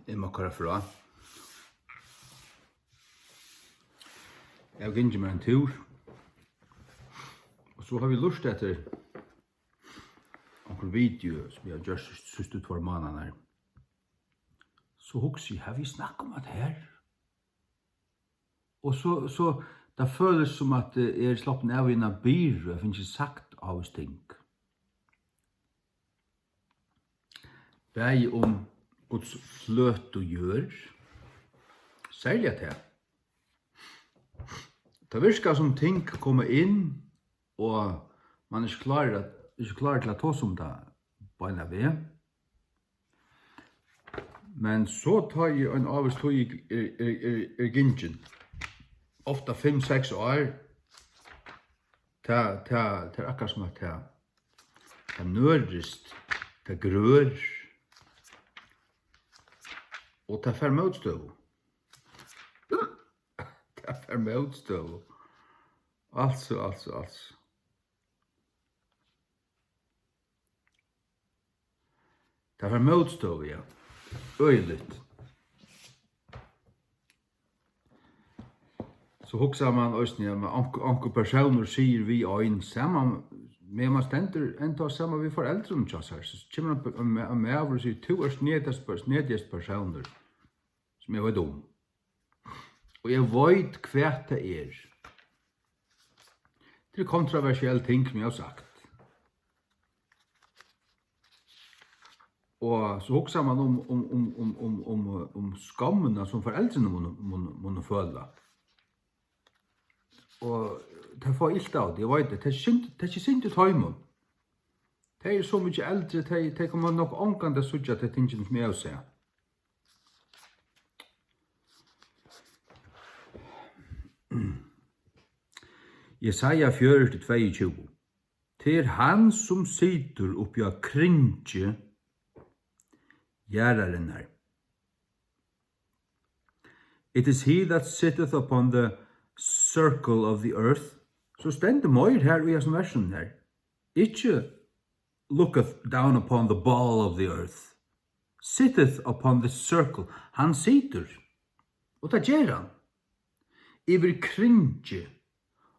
Jeg må køre fra. Jeg gikk med en tur. Og så har vi lyst etter en video som jeg har gjort siste 2 måneder. Så husker jeg, har vi snakket om det her? Og så det føles som at jeg er slappen av i en bil, og jeg finner ikke sagt av ting. Bæg om Guds fløt og gjør, særlig at her. Det virker som ting kommer inn, og man er ikke klar til å ta som det på en av det. Men så tar jeg en avvis tog er gingen. Ofta 5-6 år. Det akkurat som at det nødrist, det grør, og det fer motstøv. Det fer motstøv. Altså. Det fer motstøv, ja. Øyligt. Så hugsa man også med anker personer sier vi øyn sammen, men man stender enda sammen vi foreldrene til oss her. Så kommer man med over og sier, to er snedest personer som jeg vet om. Og jeg vet hva det er. Det er kontroversielle ting som jeg har sagt. Og så hugsa man om skammene som foreldrene må føle. Og det får ilt av det, jeg vet det. Det er ikke synd ut heimen. Det er så mye eldre, det kommer nok omgående å sørge til tingene som jeg har sett. Jesaja 40:22. Det er han som sitter oppi av kringe gjeraren her. It is he that sitteth upon the circle of the earth. Så stender møyr her i som versen her. Ikke looketh down upon the ball of the earth. Sitteth upon the circle. Han sitter. Og det gjør han. Iver kringe.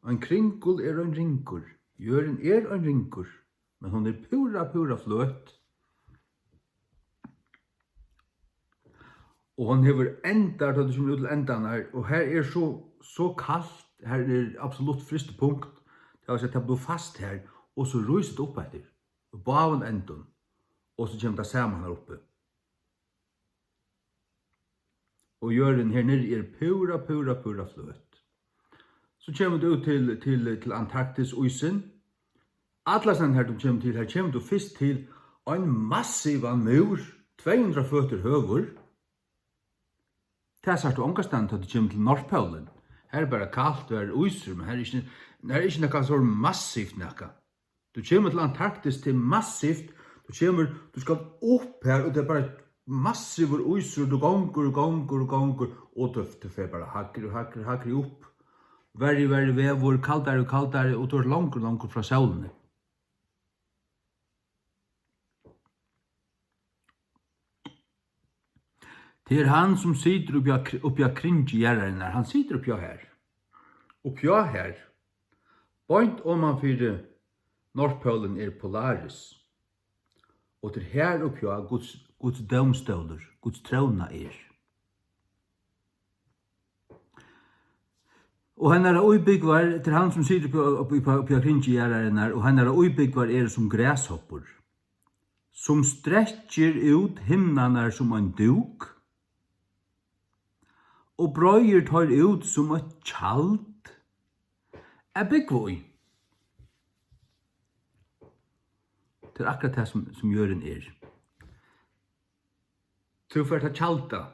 En kringel er en ringur. Jøren er en ringur. Men hon er pura fløt. Og han hever enda, da du kommer ut til endan her, og her er så kaldt, her er absolutt friste punkt, det er at det blir fast her, og så ryset opp etter, og baven endan, og så kommer det sammen her oppe. Og gjøren her nere er pura fløt. Så kommer du ut til Antarktis og isen. Atlasen her du kommer til, her kommer du først til en massiv mur, 200 føtter høver. Det er sagt du omgastand til du kommer til Nordpolen. Her er bare kaldt og er uiser, men her er ikke noe så massivt noe. Du kommer til Antarktis til massivt, du skal opp her, og det er bare massiv uiser, du gonger, og du får bare hakker opp. Very vevor, kaldare, og du er langt fra solen. Det er han som sitter oppi av kringgjerreren her. Han sitter oppi av her. Oppi av her. Bøynt man fyrir Nordpolen er Polaris. Og det er her oppi av Guds domstoler, Guds trona er. Og han er uibyggvar, det er han som sitter oppi av kringgjerreren her, og han er uibyggvar er som græshopper, som stretcher ut himnarna som en duk, og brøyer tar ut som et tjald. Jeg byggvar i. Det er akkurat det som gjøren er. Du får ta tjalda.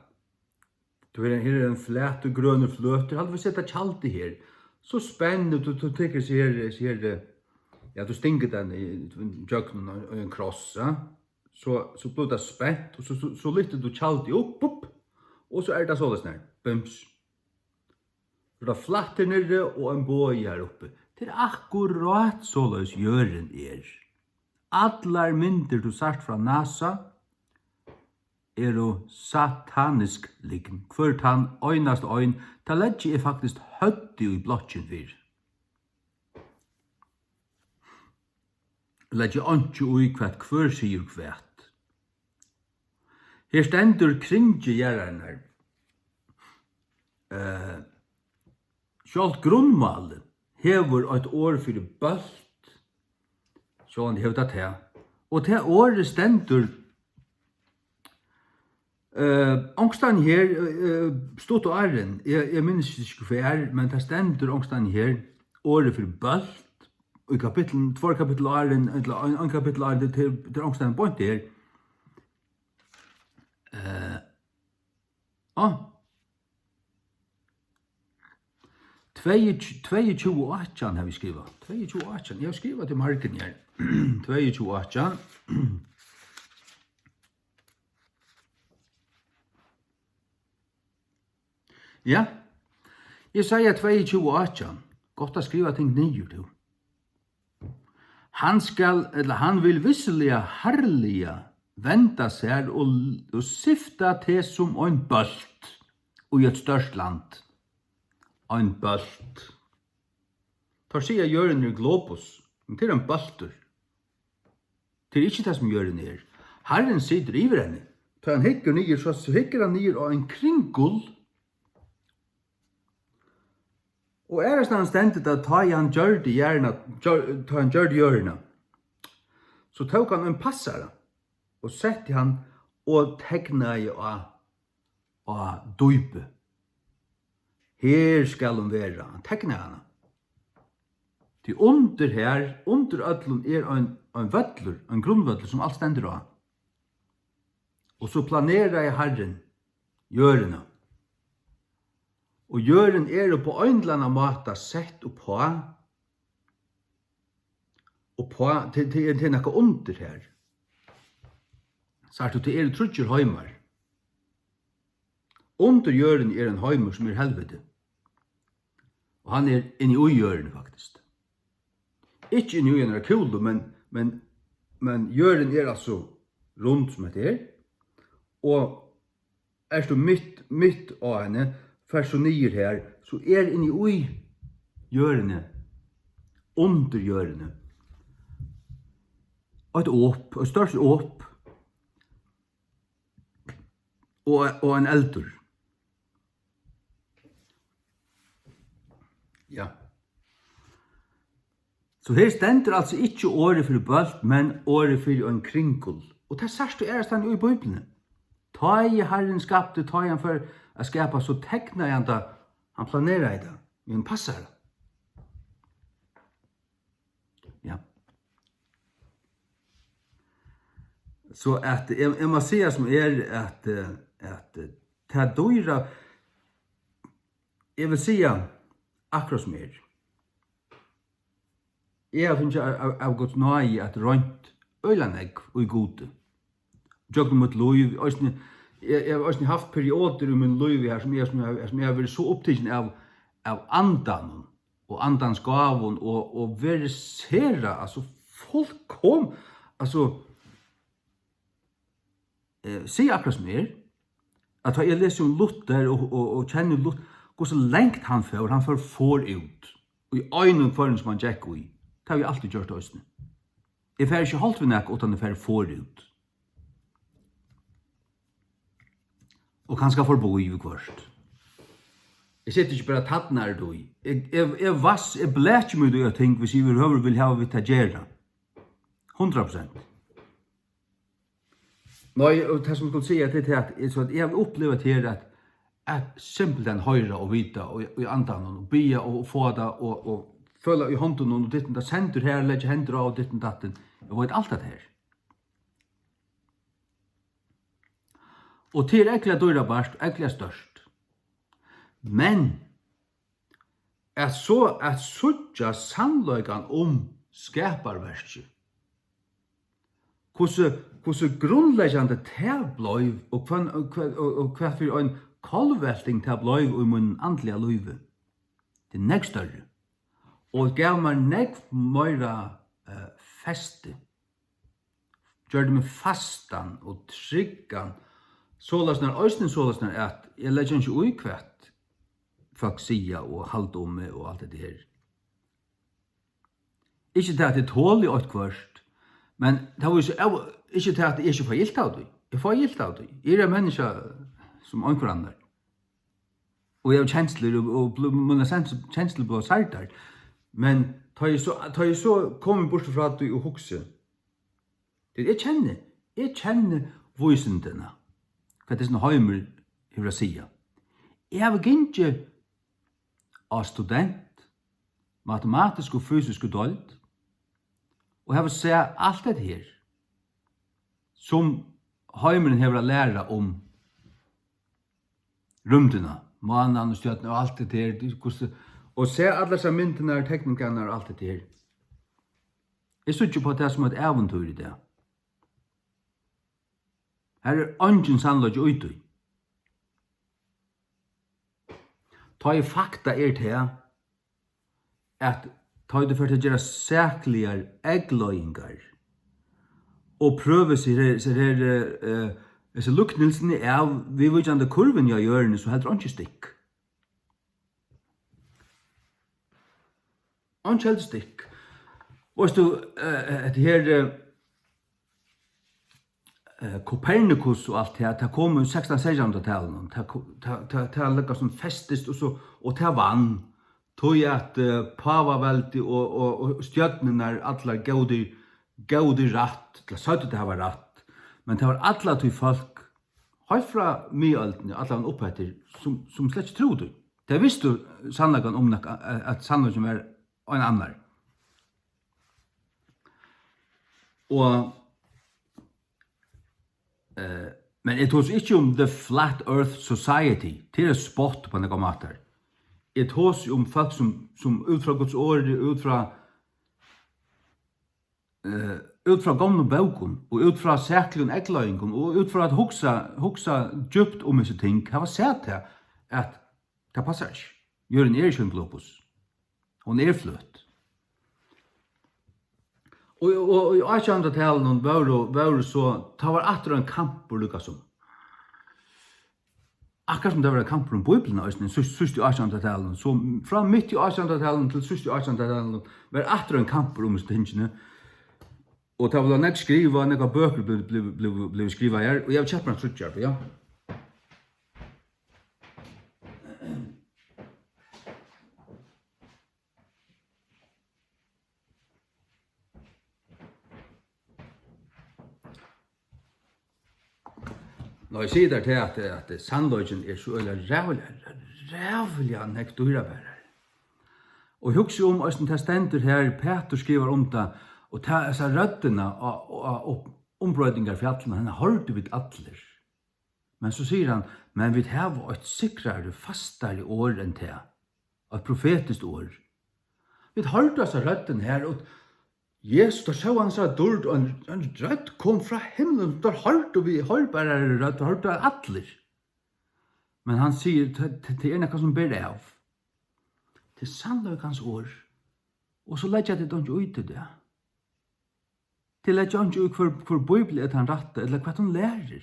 Du her er en flat og grønne fløter. Hadde vi sett tjaldi her, så spennende, du tenker seg her, ja, du stinger den i jøkken og en kross, ja. Så blir det spent, og så lytter du tjaldi opp, og så er det sånn her, bums. Så det er flatt her nere og en bøy her oppe. Det er akkurat sånn gjøren er. Allar myndir du sagt fra NASA, satanisk liggen. Hver tann øynast øyn, ta leggi faktisk høtti i blotjen vir. Leggi ønskje ui kvart hver sier kvart. Her stendur kringi gjerarnar. Sjálvt grunnmalen hevur eitt år fyrir bølt, sjón hevur það her. Og det året stendur angstan her, stått og æren, jeg minnes ikke hver, men det stendur angstan her, året fyrir bølt, og i kapitlen, 2 kapittel æren, eller 1 kapittel æren, det er angstan point her. 22.18 har vi skrivet. 22.18. Jeg har skrivet til marken her. 22.18. Ja. Jeg sier 22.18. Godt å skrive ting nye, du. Han vil visselig herlige venda seg og sifta til som en bølt og i et størst land. En bølt. Tar sier gjøren er globus, men det er en bøltur. Det er ikke det som gjøren er. Herren sitter i henne. Tar han hikker nyer, så hikker han nyer av en kringgull. Og er det han stendet at ta han gjør det hjørna, så tok han en passare, og sette han og tegna i av døype. Her skal hun være, han tegna hana. Til under her, under ødlun er en vødler, en grunnvødler som alt stender av. Og så planerer jeg Herren gjørene. Og gjøren er på en eller annen måte sett på, til noe under her. Så det er trutjer heimar. Under gjøren er en heimar som er helvete. Og han er inni ui gjøren faktisk. Ikke inni ui gjøren er kul, men gjøren er altså rundt som det er. Og er du mitt av henne, først og nyer her, så er inni ui gjørende, under gjørende, et åp, et størst åp, og en eldur. Ja. Så her stender altså ikke året for bølt, men året for en kringkull. Og det sørste er stand i Bibelen. Ta i Herren skapte, ta i han for å skapa, så tegna han da, han planerer i det, men passar det. Ja. Så at, jeg må si som er at ta døyra, jeg vil si akkurat som er. Jeg har finnet av gått nøye at rønt øylandegg og gode. Jøkken mot liv, jeg har også haft perioder i min liv her som jeg har vært så opptatt av andan og andans gavon og verisera, altså folk kom, altså si akkurat som er, at jeg leser om Luther og kjenner Luther, hvor så lengt han får ut, og i øynene for som han gikk i. Det har vi alltid gjort også. Jeg får ikke holdt vi nek utan jeg får ut. Og han skal forbo i kvart. Jeg sitter ikke bare tatt nær du i. Jeg blæt ikke mye ting hvis jeg vil ha vi ta gjerra. 100%. Nei, og det som jeg skulle si er at jeg har opplevd her at simpelthen høyre og vita og andan og bia og få det og føla i hånden og ditten da sender her, legger hender av ditten datten. Jeg vet alt det her. Og til ekkert døyra barst, ekkert størst. Men at suttja sannløygan skaparverket. Hvordan grunnleggjande det bløy, og hva for en kolvelting det bløy i mun andliga løyve. Det er nekst større. Og gav meg nekv møyra feste. Gjør det med fastan og tryggan sålasnar, øysten sålasnar at jeg legger ikke ui kvett folk sia og halde om meg og alt det her. Ikke til at det tål i åtkvart, men det var ikke til at jeg ikke får gilt av det. Jeg får gilt av det. Jeg er en menneske som anker andre. Og jeg har kjensler og munna kjensler på sartar. Men tar jeg så kommer bort fra det og hukse. Jeg kjenner vysindene. Hva det er sånn heimer i Brasilien. Jeg har ikke av student, matematisk og fysisk dølt, og jeg har sett alt det her, som heimeren har å lære om rymdene, mannen og stjøtene og alt det her, og se alle disse myndene og teknikerne og alt det her. Jeg synes ikke på det som et eventyr i det. Her er ingen sannløg ute. Ta i fakta til at ta i det for å gjøre sæklige eggløyngar og prøve seg luknelsene av vidvudjande kurven i hjørne, så heldur ikke stikk. Ikke helt stikk. Og du, det her Copernicus og alt det, det kom i 1600-tallet, det lukket som festest, og det vann, tog at pavaveldi og stjøtnene alle gaude ratt, til søtte det var ratt, men det var alle til folk, høyt fra mye-øltene, alle oppetter, som slett ikke trodde. Det visste sannlagen om at sannlagen var en annan. Og men jeg tås ikke om The Flat Earth Society, til er spott på noen måter. Jeg tås om folk som ut fra Guds ord, ut fra gamle bøkken, og ut fra sæklen eggløyngen, og ut fra at hoksa djupt om disse ting, har sett til at det passer ikke. Gjør en ikke en globus. Hun er fløtt. Og i 1800-tallet var så, det var atter en kamp og lukket som. Akkurat som det var en kamp om Bibelen, sørst i 1800-tallet, så fra midt i 1800-tallet til sørst i 1800-tallet var atter en kamp om tingene. Og det var nek skriva, nek bøker ble skriva her, og jeg har kjøpt meg trutjar, ja. Når jeg sier der til at sannløgjen er så rævlig nek dyrabærer. Og hugsa om hvordan det stender her, Peter skriver om det, og ta disse røddene og ombrøydingar fjallene, han har hørt vidt atler. Men så sier han, men vi har et sikrere, fastare år enn det, et profetisk år. Vi har hørt disse røddene her, og Jesus, da så han sa dård, og en rødd kom fra himmelen, da hørte vi, bare rødd, da hørte atler. Men han sier, det er noe som ber av. Det er sannløkans år, og så legger jeg det ikke ut til det. Det legger ikke ut for Bibelen at han ratter, eller hva han lærer.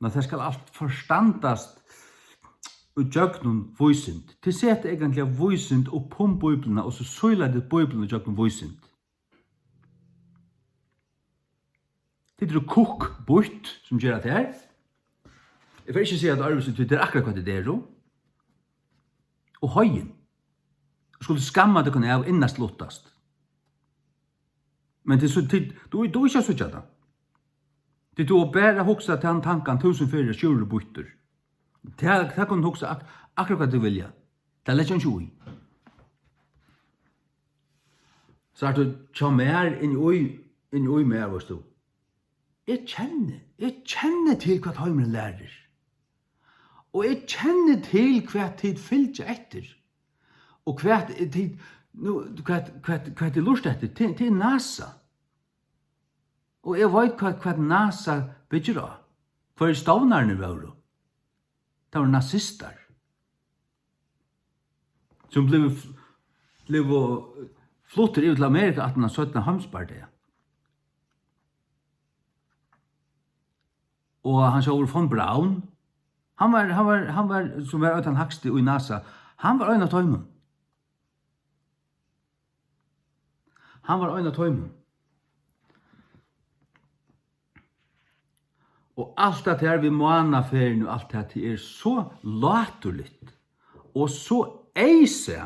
Når det skal alt forstandast og gjøgnen vysind. Det setter egentlig vysind opp om Bibelen, og så søyler det Bibelen og gjøgnen vysind. Det er kokk bort som gjør det her. Jeg vil ikke si at arbeidsutvid er akkurat hva det er. Og høyen. Du skulle skamma det kunne av innast lottast. Men du er ikke så tjata. Det er bare hoksa til han tankan 1004 sjure borter. Det kan du hoksa akkurat hva du vilja. Det er lett ikke ui. Så er du tja mer inn i ui mer, hva stod. Jeg kjenner til hva heimen lærer. Og jeg kjenner til hva tid fylgjer etter. Og hva tid lurt etter, til NASA. Og jeg vet hva NASA bygger av. For stavnarne var det. Det var nazister. Som ble flottet ut til Amerika 1817 hamspartiet. og han sjåur von Braun. Han var som var utan hakste i NASA. Han var ein av tøymon. Og alt det her vi månaferien og alt det her så laturligt og så eise.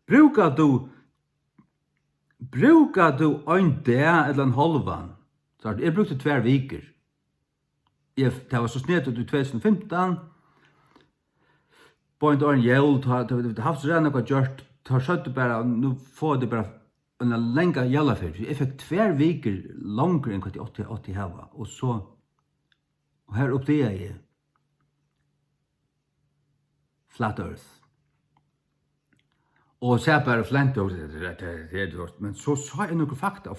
Brukar du ein dag eller en halvan? Så jeg brukte 2 veker. Det var så snedt ut i 2015. På en dag jævl, det haft så rena noe gjort, tar skjøtte bare, nå får det bare en lenga jævlafer. Jeg fikk 2 veker langere enn hva de 80 hava. Og så, og her oppdager jeg Flat Earth. Og så bare flente og men så sa jeg noen fakta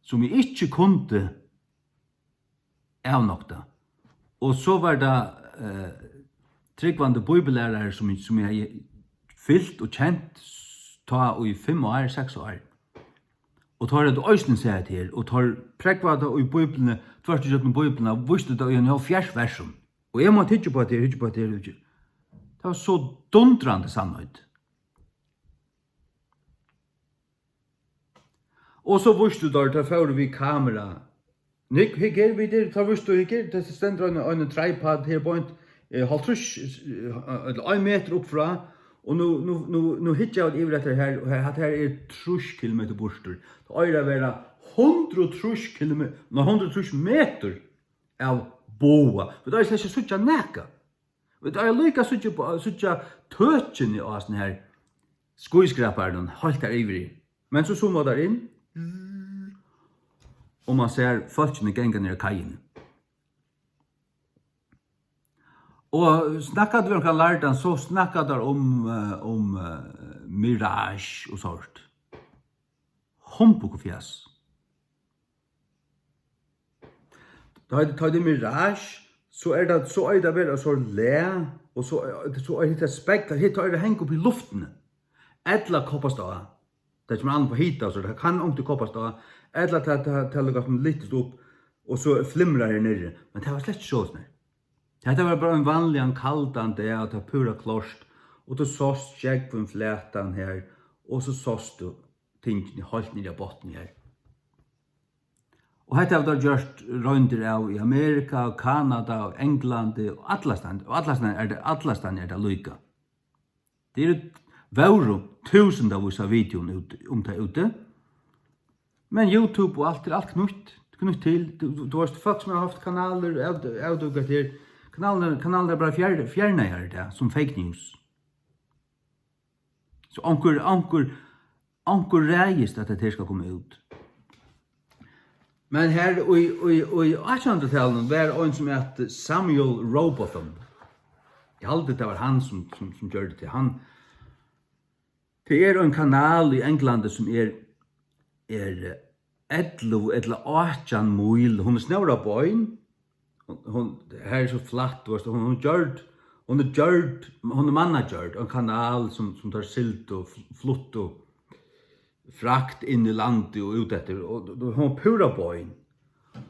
som jeg ikke kunne avnokta. Og så var det tryggvande bibellærere som jeg fyllt og kjent ta i 5 år, 6 år. Og tar det øysten seg til, og tar prekvada i bibelene, tvert og kjøtten bibelene, og visste det i en versum. Og jeg må titte på det. Det var så dundrande sannhet. Og så visste du der fører vi kamera. Nick, her vi der, ta visste du ikke, det stender en tripod her på en halvtrus, 1 meter opp fra, og nå hittar jeg ut etter her, og her 30 kilometer borster. Det er være 130 kilometer, 130 meter av boa. For det er slett ikke suttja neka. Det er lika suttja tøtjen i sånne her skuiskraparen, halt der ivrig. Men så zoomar der inn, og man ser folkene genga nere kajen. Og snakket vi om lærdan, så snakket der om mirage og sånt. Humbug og fjes. Da det mirage, så er det vel så le, og så er det spekler, hit er det hengt opp i luftene. Etla koppastad. Det er som an på hita, så det kan om til koppastad. Etla til å litt opp, og så flimrar her nere. Men det var slett så sånn. Det var bare en vanlig kaldan det, og det var pura klorst. Og du såst skjeggpun flätan her, og så såst du tingene holdt nere i botten her. Og hetta har det gjort røyndir av i Amerika, og Kanada, og England, og Atlastan er det lyka. Det er vauro tusen av vissa videoen om det ute. Men YouTube og alt knutt til. Du har folk som har haft kanaler, avdugat her. Kanaler er bare fjerna her det, som fake news. Så anker reist at det her skal komme ut. Men her i 1800-tallet var en som het Samuel Robotham. Jeg halte det var han som gjør det til. Det er en kanal i England som er 11 eller 18 mil. Hun er snøvra bøyen. Her er så flatt. Hun er mannagjørd en kanal som tar silt og flott og frakt inn i landet og ut etter, og hun pura bøyen.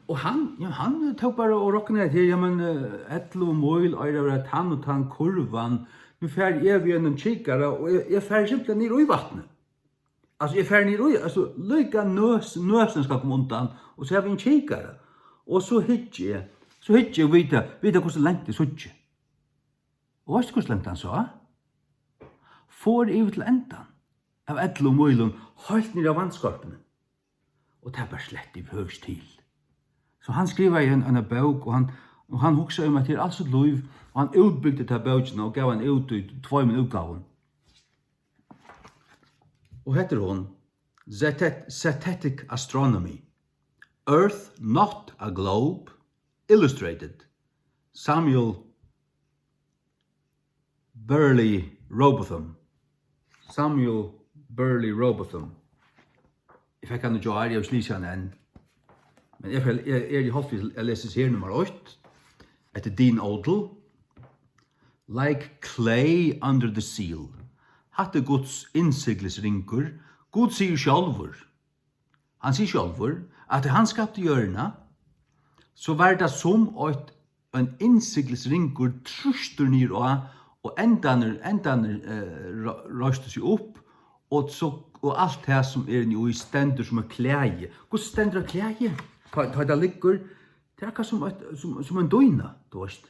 Og han tok bare og råkne til, 11 mil, og det var tann og tann kurvan, nu fer jeg ved en kikare, og jeg fer simpelthen ned i vattnet. Altså, jeg fer ned i, altså, lykka nøsen skal komme undan, og så har vi en kikare. Og så hittar jeg vita hvordan lengt det suttje. Og vet du hvordan lengt han sa? Får jeg til endan av 11 møylun, helt ned av vannskorpene. Og det er bare slett i høgst til. Så han skriver i en bok, og han hugsa om at det er alt sitt liv, og han utbygde til bøkene og gav han ut i 2 utgaven. Og heter hun Zetetic Astronomy. Earth Not a Globe, Illustrated. Samuel Burley Robotham. Jeg fikk han jo her, jeg sliser han enn. Men jeg holdt jeg leses her nummer 8, etter Dean Odell. Like clay under the seal. Hatte Guds innsiklisringur. Gud sier sjálfur. Han sier sjálfur at han skapte hjørna, så var det som en innsikelsringur trustur nir og endaner røyste seg opp, og alt det som i stendur som klæje. Hvordan stendur klæje? Ta det ligger, det akkurat som en døgna, du veist.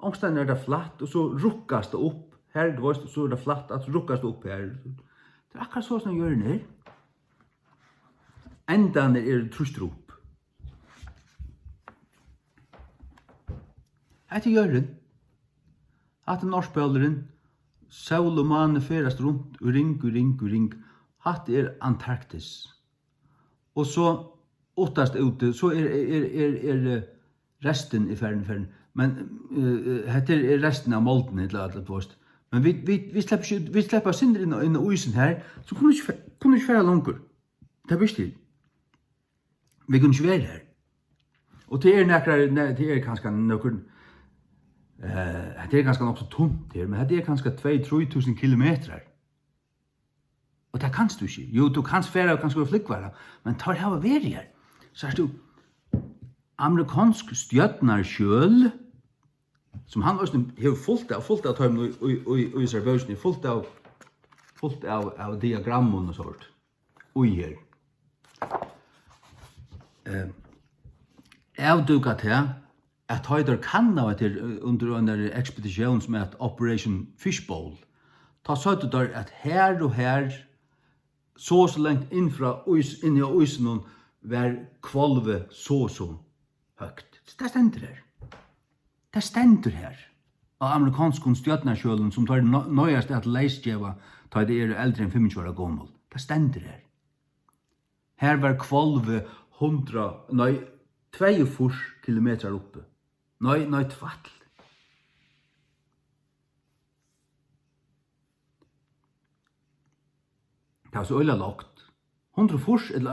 Ångsten det flatt, og så rukkast det opp. Her, du veist, så det flatt, at rukkast det opp her. Det akkurat så som gjør den her. Endaner trustur opp. Hette Jørgen, hatt norskbølderen, sol og måne ferast rundt, og ring. Hatt Antarktis. Og så, åttast ute, så resten i ferden. Men hette resten av molten i alle post. Men vi slipper sindre inn i isen her, så kunne ikke fære langer. Det visst til. Vi kunne ikke være her. Og det kanskje noen, det ganske nok så tomt her, men det kanskje 2-3 000 kilometer. Og det kanst du ikke. Jo, du kanst fære og kanskje flyggvara, men tar det av væri her. Så er det amerikansk stjøtnarsjøl, som han også har fullt av tøymen i servøsene, fullt av diagrammon og sånt, ui her. Avduka til at høyder kan av etter under en ekspedisjon som Operation Fishbowl. Ta søtte der at her og her, så lengt inn i øysen var kvalve så høgt. Det stender her. Det stender her. Av amerikansk stjøtnarsjølen som tar nøyest at leisdjeva tar det eldre enn 25 år gammel. Det stender her. Her var kvalve 42 kilometer oppe. Nei, tvattel. Det var så øyla lagt. 100 fors, det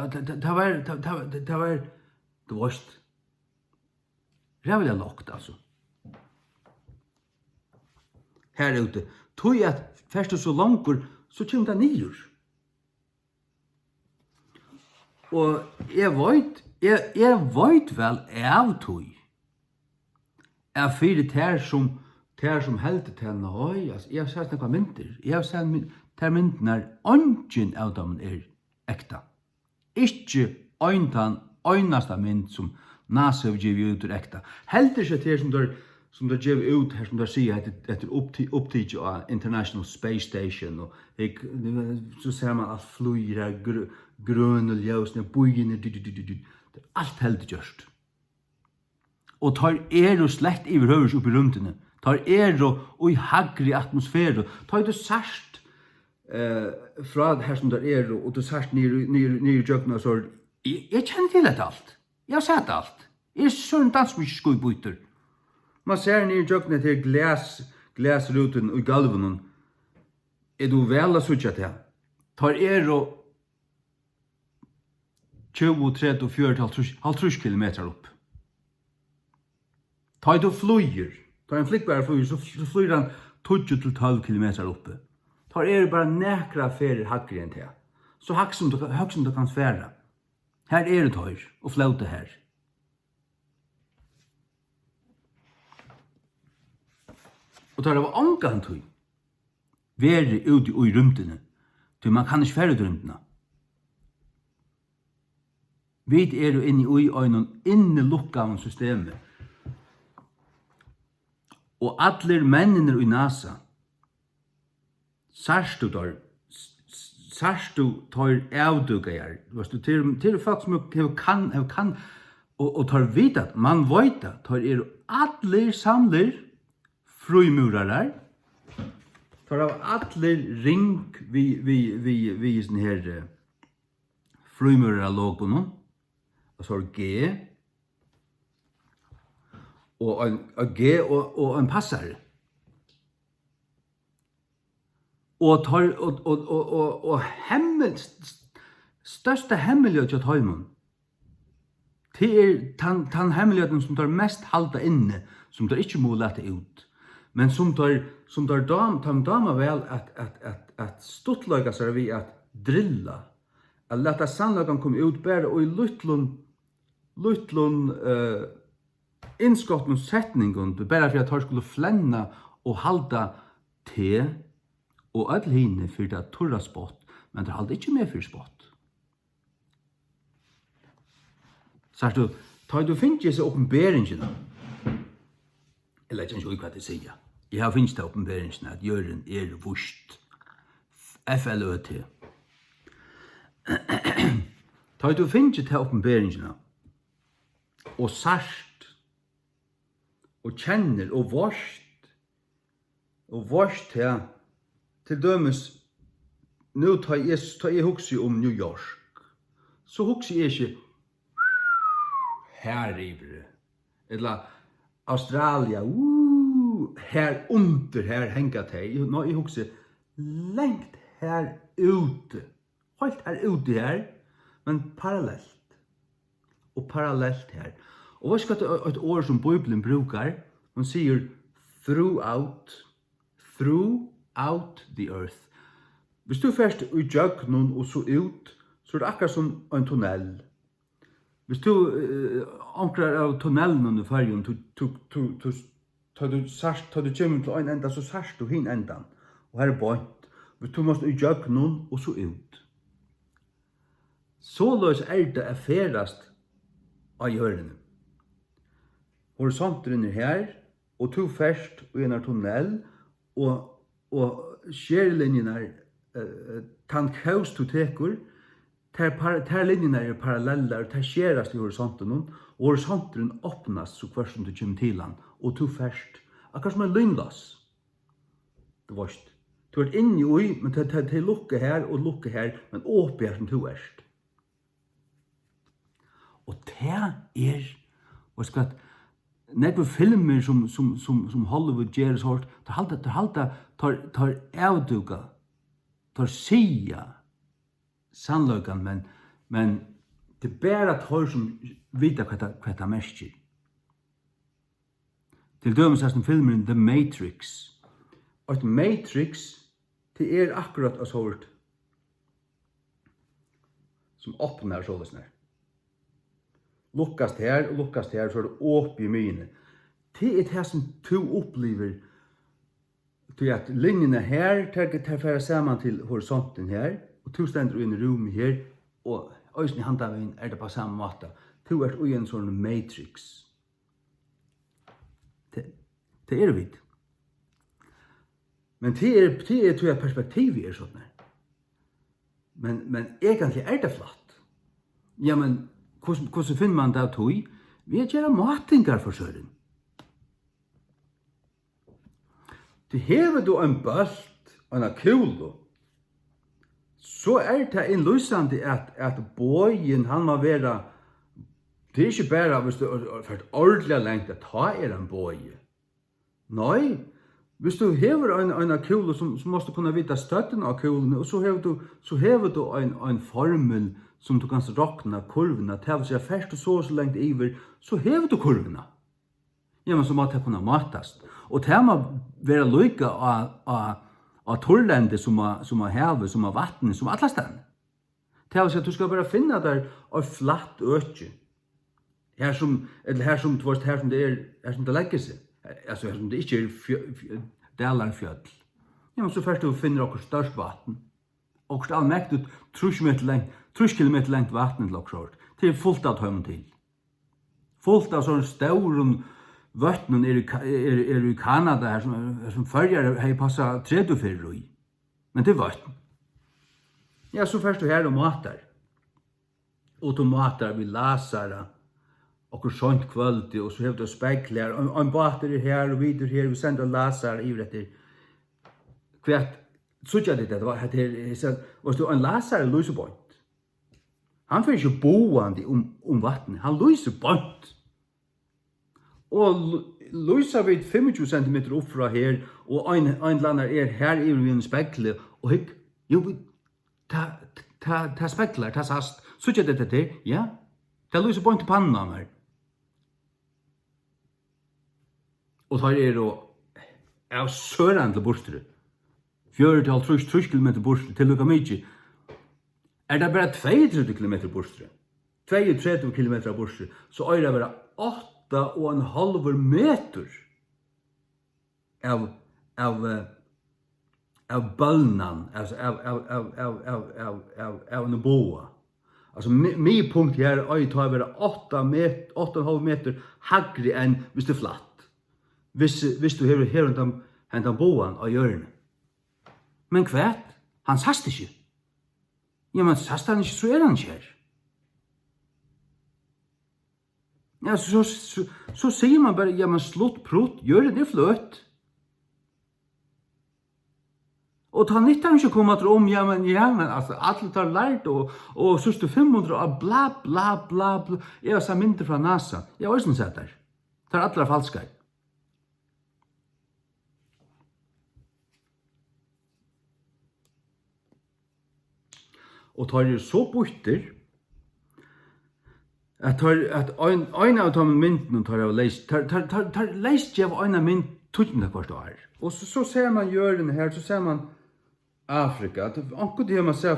var, du veist. Det var lagt, altså. Her ute. Tog at først så langer, så kommer det nyer. Og jeg vet vel av tog. Jeg fyrir ter som heldet til nøy, jeg har sett noen mynter. Jeg har sett ter myntene ungen av dem ekta. Ikke øynasta mynt som NASA giver ut ekta. Heldig ikke til som der giver ut her, som der sier etter opptid av International Space Station, og så ser man at flyr grønne ljøsene, bøyene, alt heldig gjørst. Og tar jo slett i høyres opp i rumtene. Tar jo i hagri atmosfære. Tar du sørst fra her som der og du sørst nye jøkna, så jeg kjenner til dette alt. Jeg har sett alt. Jeg er sånn dansmykje skoibøyter. Man ser nye jøkna til glasruten og galven. Du vel å sutja til? Tar jo 20, 30, 40, 50 kilometer opp. Ta du flyr, ta en flygbær flyr, så flyr han 20-12 kilometer oppe. Ta bare nekra ferier hakker enn til. Så høg som du kan sfære. Her det tøyr, og flauta her. Og ta det var angan tøy. Vere ute i rymtene, til man kan ikke fære ut rymtene. Vi jo inne i øynene, inne lukkaven systemet. Og allir mennene i NASA, særst du tar avduga her, til folk som kan, og tar vita, man vita, tar allir samler frumurare, tar av allir ring vi sånn her frumurare låg på noen, og så G, og en passare. Og største hemmelighet til tøymon, det den hemmeligheten som tar mest halda inne, som tar ikke må lete ut, men som tar dama vel at stuttløyga seg vi at drilla, at leta sannløygan komme ut bare og i luttlun innskotten setningen, bare for at de skulle flenna og halda te og öll hine for det torra spott, men det halda ikke med for spott. Sagt du, tar du finnes disse åpenberingen, eller jeg vet ikke hva det sier. Jeg har finnes det åpenberingen at jøren vurst. FLØT. Tar du finnes det åpenberingen, og sart, og kjenner, og vårst her, til dømes, nå tar jeg hukse om New York, så hukse jeg ikke her ivre, eller Australia, her under her henga teg, nå jeg hukse lengt her ute, helt her ute her, men parallellt, og parallellt her. Og hva skal et ord som Bibelen brukar? Hun sier throughout the earth. Hvis du først i jøgnen og så ut, så det akkurat som en tunnel. Hvis du ankrar av tunnelen under färgen, tar du kommer til en enda, så sars du hin endan. Og her bort. Hvis du måste i jøgnen og så ut. Så løs det å ferast av hjørnet. Horisonten her, og to først i en tunnel, og skjerlinjen tan kaus du tekur, ter linjene paralleller, ter skjerast i horisonten, og horisonten åpnas så kvart som du kommer til han, og to først, akkurat som en lynlås. Det varst. Du er inni ui, men til lukke her og lukke her, men åp her som to erst. Og det og skal nekve filmer som Hollywood gjør så hårdt, tar avduga, tar sia sannløykan, men det bare tar som vita hva det mestjer. Til dømes som filmen The Matrix. Og Matrix, det akkurat av sånt som åpner sånn. Lukkast her, så det åp i mine. Det det som du opplever, til at linjene her, tar færa sammen til horisonten her, og to stender i en rom her, og øysen i handavin det på samme måte. To i en sånn matrix. Det vidt. Men det tror jeg perspektivet sånn her. Men egentlig det flatt. Ja, men hvordan finner man det tog? Vi gjør matingar for søren. Det hever du en bølt og en kulo, så det en lysande at bojen han må være, det ikke bare hvis du er ordentlig lengt at ta en boje. Nei, hvis du hever en kulo som måste kunna vita støtten av kulen, og så hever du en formel som du kan råkna kurvene, til å si først og så lengt iver, så hever du kurvene. Ja, men så må det kunne matast. Og det må være lykke av torrlende som har havet, som har vatten, som alle stedene. Det å si at du skal bare finne der og flatt øke. Her som det legger seg. Altså her som det ikke delar fjøll. Ja, men så først du finner okkur størst vatten. Okkur allmektigt 30 kilometer lengt vatten til okkur. Det fullt av tømmen til. Fullt av sånne stauren vattnen i Kanada her som førjar har passet 34 i. Men det vatten. Ja, så først du her og matar. Og du matar vi lasara och sånt kvalitet och så har du speklar en batteri här och vidare här vi sender laser i rätt kvart så jag det var det så var du en laser löser point han får ju boande om vatten han löser point och löser vid 25 cm upp från här och en landar här i en spekle och jo ta speklar ta sast så jag det ja det löser point på pannan här. Og tar då av søren til borster. 4-30 km borster til lukka mykje. Det bare 32 km borster. 32 km borster. Så det bare 8,5 meter av bölnan, alltså av en boa. Alltså min punkt här är tar vara 8,5 meter högre än hvis det är flatt. Hvis du har här hentan boan av hjørnet. Men kvärt, han sast ikke. Ja, men sast han ikke, så han ikke her. Ja, så säger man bara, ja men slott prutt, gör det flöt. Och ta 19 komma till om, ja men alltså alla tar lärt och så 500 av bla bla bla bla. Jag har så mindre från NASA. Jag har också sett där. Tar alla falska. Och tar ju så borter att en av de mynden tar jag läst jag en av min tutna kvartal. Och så ser man gör den här, så ser man Afrika. Att onkel det man ser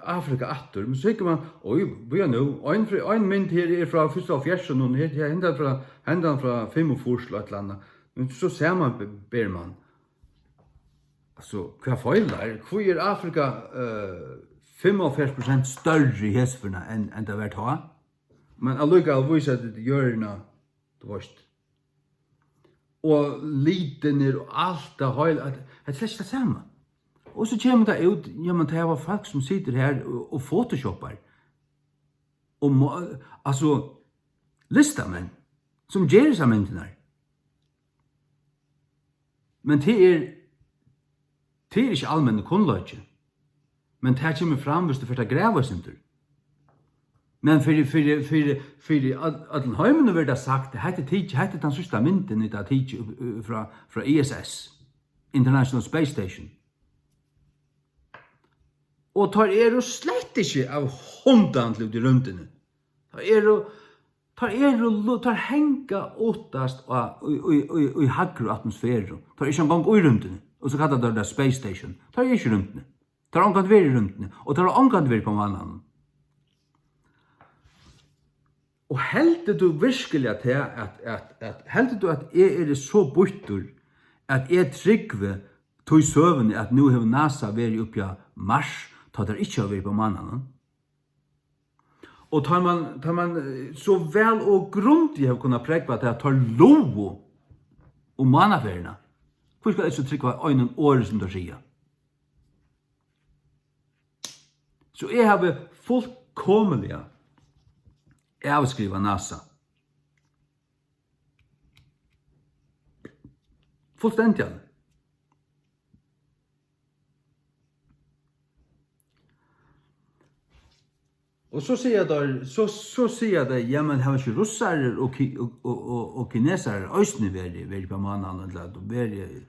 Afrika åter, men så tycker man oj, vi är nu en mynd här är från första av fjärsen och här hända från 5 forslag landa. Men så ser man Berman. Alltså, vad fejlar? Hur är Afrika 45% större i hästarna än det vart ha? Men allukal visar det görna du vet. Och liten är allt det hela att flesta samma. Och så kommer det ut, ja men det var folk som sitter här och photoshoppar. Och alltså listamän som ger sig mynten här. Men det är inte allmänna kunnlöjtje. Men det kommer fram hvis du får ta gräva sinter. Men för att heimen vill det sagt, det heter den sista mynten i det tidsk från ISS, International Space Station. Och tar ju slett inte av hundantligt i rymden. Tar hänga åtast i högre atmosfär. Tar inte en gång i rymden. Och så kallar det Space Station. Tar ju inte rymden. Tar omkant vara i rymden. Och tar omkant vara på mannen. Och helter du virkelig att helter du att är så bortur att är tryggve tog søvn att nu har NASA varit uppe på Mars, tar det inte över på mannen. Och tar man så väl och grundligt har kunnat prägla att det tar lovo och manafärna. Hur ska det så tryggva en år som det säger? Så jag har fullkomliga avskriva NASA. Fullständigt. Och så säger jag då, så säger jag det, ja men har inte russar och kineser östne väl på mannen eller då väl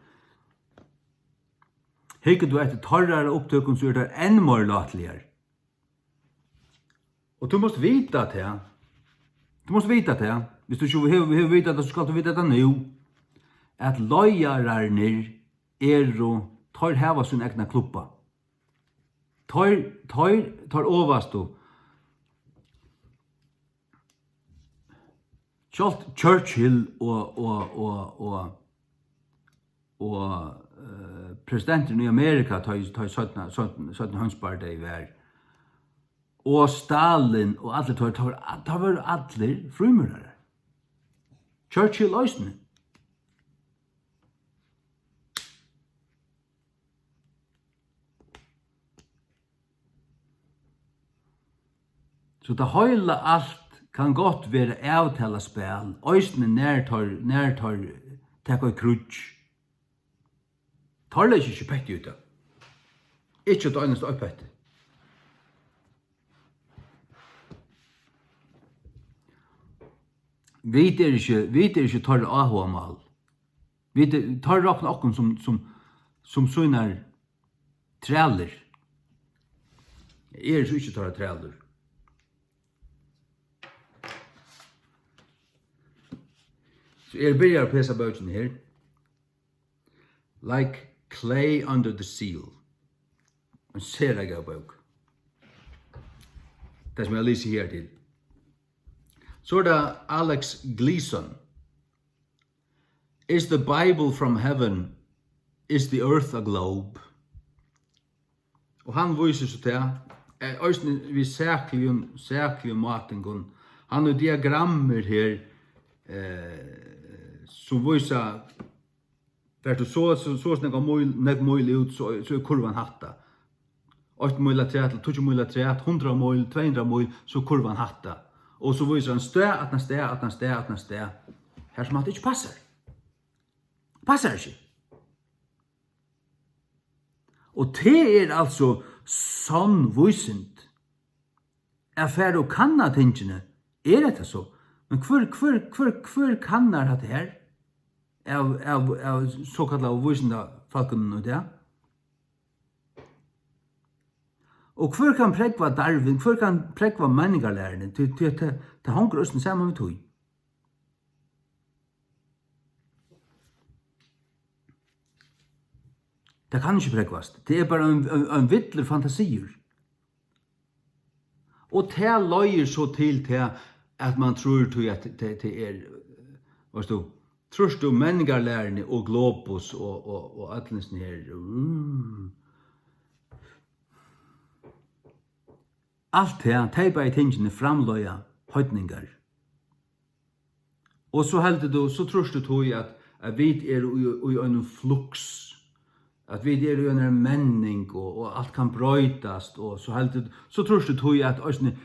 Hekar du etter torrare upptöken så är det ännu mer latligare. Och du måste veta det. Du måste veta det. Hvis du ikke har veta det så skal du veta det nu. At lojararnir tar hava sin egna klubba. Tar overstå. Churchill og presidenten i Amerika tar 17 hønspartei vær. Og Stalin og alle tar var alle frumurare. Churchill løsne. Så det høyla alt kan godt være avtala spel, øysne nær tar takk og krutsk. Tar det ikke petti ut da. Ikke det eneste oppetti. Vi er ikke tar ahua mal. Vi tar rakna okkom som sånne træler. Jeg er ikke tar træler. Så börjar pesa bøtjen her. Like clay under the seal. En særlig bok. Det som jeg lyser her til. Så det Alex Gleason. Is the Bible from heaven? Is the earth a globe? Og han viser så til, vi særklige maten, han har diagrammer her, som viser, for du så nek møylig ut, så er kurvan hatta. 8 møyla 3, 20 møyla 3, 100 møyl, 200 møyl, så er kurvan hatta. Og så viser han steg, her som at det ikke passer. Passer ikke. Og det er altså sånn visent. Jeg fer og kanna tingene. Er dette så? Men hver kannar det her? Av såkallet visende folkene og det? Og hver kan prekva Darwin, hver kan prekva menningarlærerne, til hanker oss den samme med tog. Det kan ikke prekvast. Det er bare en vittler fantasier. Og det løyer så til at man tror at det er, tror du menningarlærerne og globus og atlensen her. Alt det, teipa i tingene framløya høytningar. Og så heldig du, så tror du at vi er i en flux, at vi er i en menning, og alt kan brøytast, og så heldig du, så tror du at også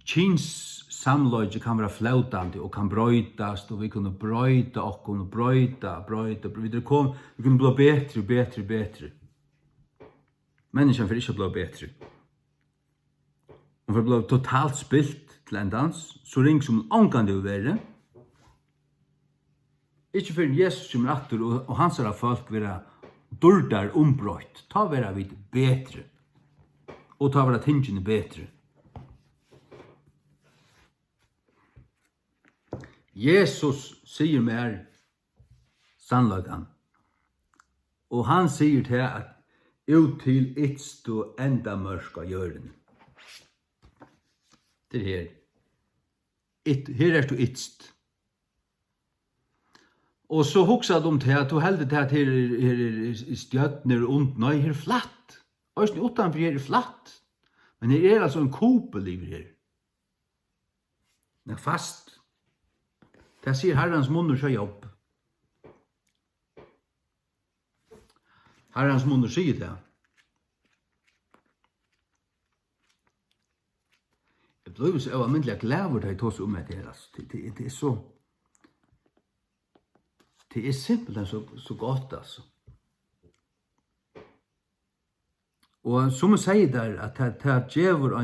kins samløyge kan være flautande, og kan brøytast, og vi kunne brøyta, og kunne brøyta, vi kunne bli bedre. Menneskene får ikke bli bedre. Om vi ble totalt spilt til en dans, så ring som ångande å være. Ikke for Jesus som atter og hans folk være dårdar ombrøyt. Ta være vidt bedre. Og ta være tingene bedre. Jesus sier mer sannlagan. Og han sier til at ut til itst og enda mørk av hjørnen. Det her. Her er du itst. Og så hoksa de til at du heldig til at her er stjøtner og nei, her er flatt. Øysten utanfor her er flatt. Men her er altså en kupel i her. Den er fast. Det sier Herrens munner seg jobb. Herrens munner sier det. Jeg blir så avmyndelig glæver da jeg tås om det her. Det er så... Det er simpelthen så godt, altså. Og som jeg sier der, at det gjør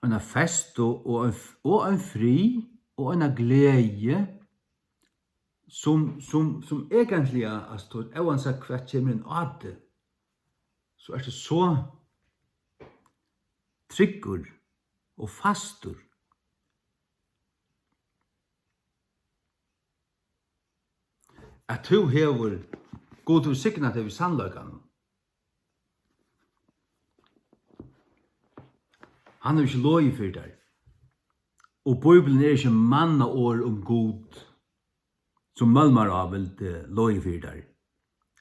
en fest og en fri og en glede som egentlig, altså, uansett hva kommer en ade, så er det så tryggur og fastur. At du hever god til sikkerhet til sannløkene. Han er ikke lov for deg. Og Bibelen er ikke mannaår om god, som Malmar av vil lov for deg.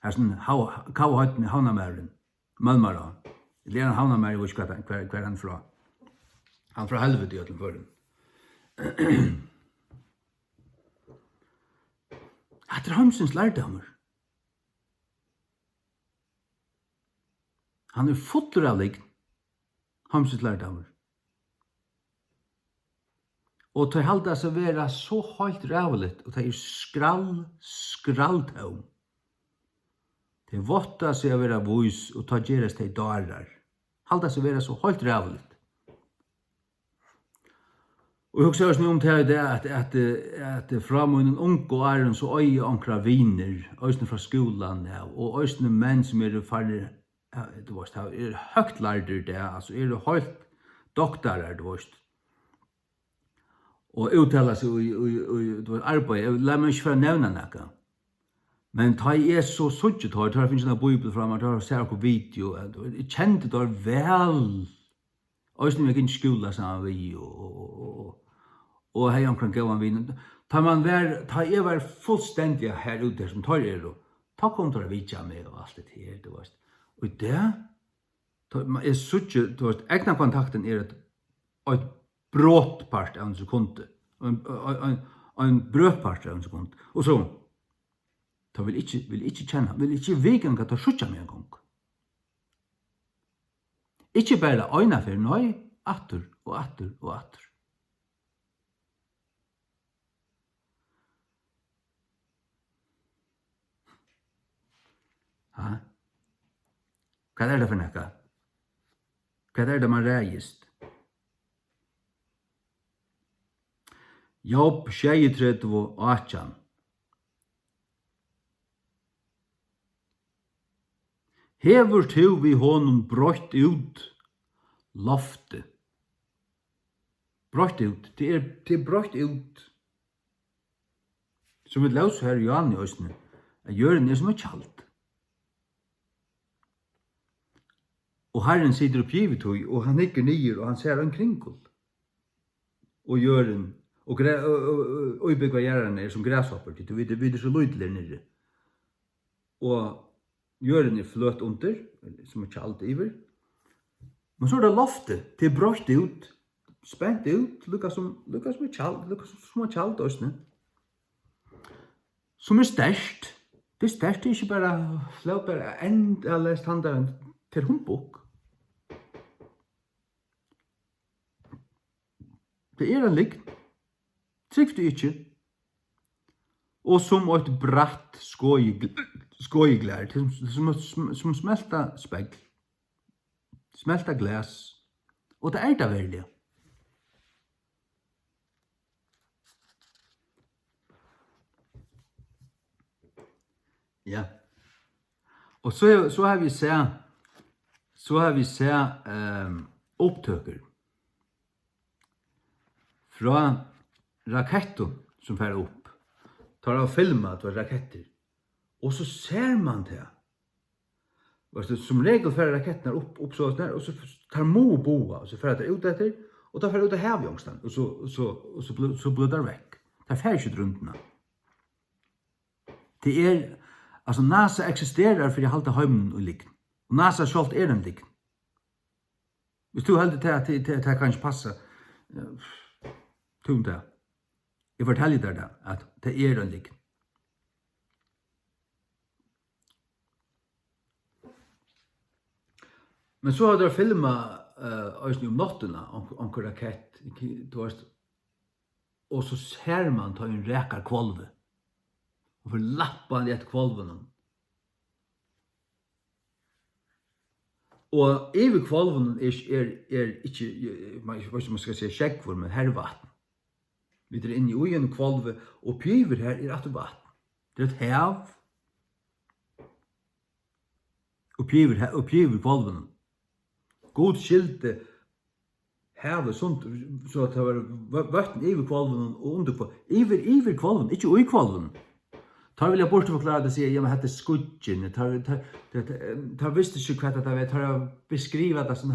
Her er sånn, hva har han havnamæren? Malmar av. Eller han havnamæren, jeg vet ikke hva han fra. Han fra helvete i øtlen foran. Det er Hamsens lærdommer. Han er fotleralig, Hamsens lærdommer. Og til halda seg være så høyt rævligt, og det er skralltøm. Det votta seg å være vois, og ta gjeres til darar. Halda seg være så høyt rævligt. Og jeg husker også om det at fra munnen unge og æren så øye ankra viner, øyne fra skolan, og øyne menn som er farlig, du vet, er høgt lærder det, altså er høyt doktorer, du vet. Og uttala seg i arbeid, la meg ikke for å nevne noe. Men ta er så suttet her, ta finnes en bibel fra meg, ta ser på video, jeg kjente det vel, øyne meg ikke skola sammen vi, og hei omkring gavan vin. Ta jeg var fullstendig her ute som tar ta kom til å vitja meg og alt det her, du veist. Og det, jeg suttje, du veist, egna kontakten et bråtpart av en sekunde, en brøtpart av en sekunde, og så, ta vil ikke kjenne, vil ikke viken kan ta suttja meg en gang. Ikke bare øyna for nøy, atter og atter og atter. Ha? Hva det for nekka? Hva det man reist? Jobb 33 og 18. Hevur tú vi honum brøtt ut loftet. Brøtt ut, det er brøtt ut. Som vi løs her i Johan i Østene, at jøren er som et kjalt. Og Herren sitter opp givet høy, og han hikker nyer, og han ser en kringel. Og jøren, og bygga gjerne er som græshopper, du vet, det er så lydelig nere. Og jøren er fløt under, som er kjalt iver. Men så er det loftet, det er brøtt ut, spent ut, lukka som et kjalt, lukka som små kjalt Østene. Som er størst. Det er størst, det er ikke bare fløt, bare enda lest handelen til humbok. Det er en ligg, trygt du ikke, og som et bratt skåiglær, som smelta spegl, smelta glas, og det er det veldig. Ja. Og så har vi sett opptøker fra raketten som fer opp. Tar av filmet av raketter. Og så ser man det. Som regel fer rakettene opp så der, og så tar mo boa, og så fer det ut etter, og da fer det ut av havjongsten, og så blir det vekk. Det fer ikke rundene. Det er, altså NASA eksisterer for å halte heimen og liggen. Og NASA selv er en liggen. Hvis du heldur til at det kan ikke passe, tungt det. Jeg forteller deg det, at det er en liggen. Men så har dere filmet om nottene, om rakett, og så ser man ta en rekar kvolve, og for lappan i et kvolven. Og over kvolven er ikke, man skal si skjeggvor, men her er vatten. Vi er inne i en kvolve, og pyver her er at vatten. Det er et hav, og pyver kvolven. God skilte havet sånt, så at det var vatten over kvolven og under kvolven. Over kvolven, ikke ui kvolven. Tar vil jeg bort og forklare det og sier, ja, men hette skudgen, tar visste ikke hva det var, tar beskriva det sånn,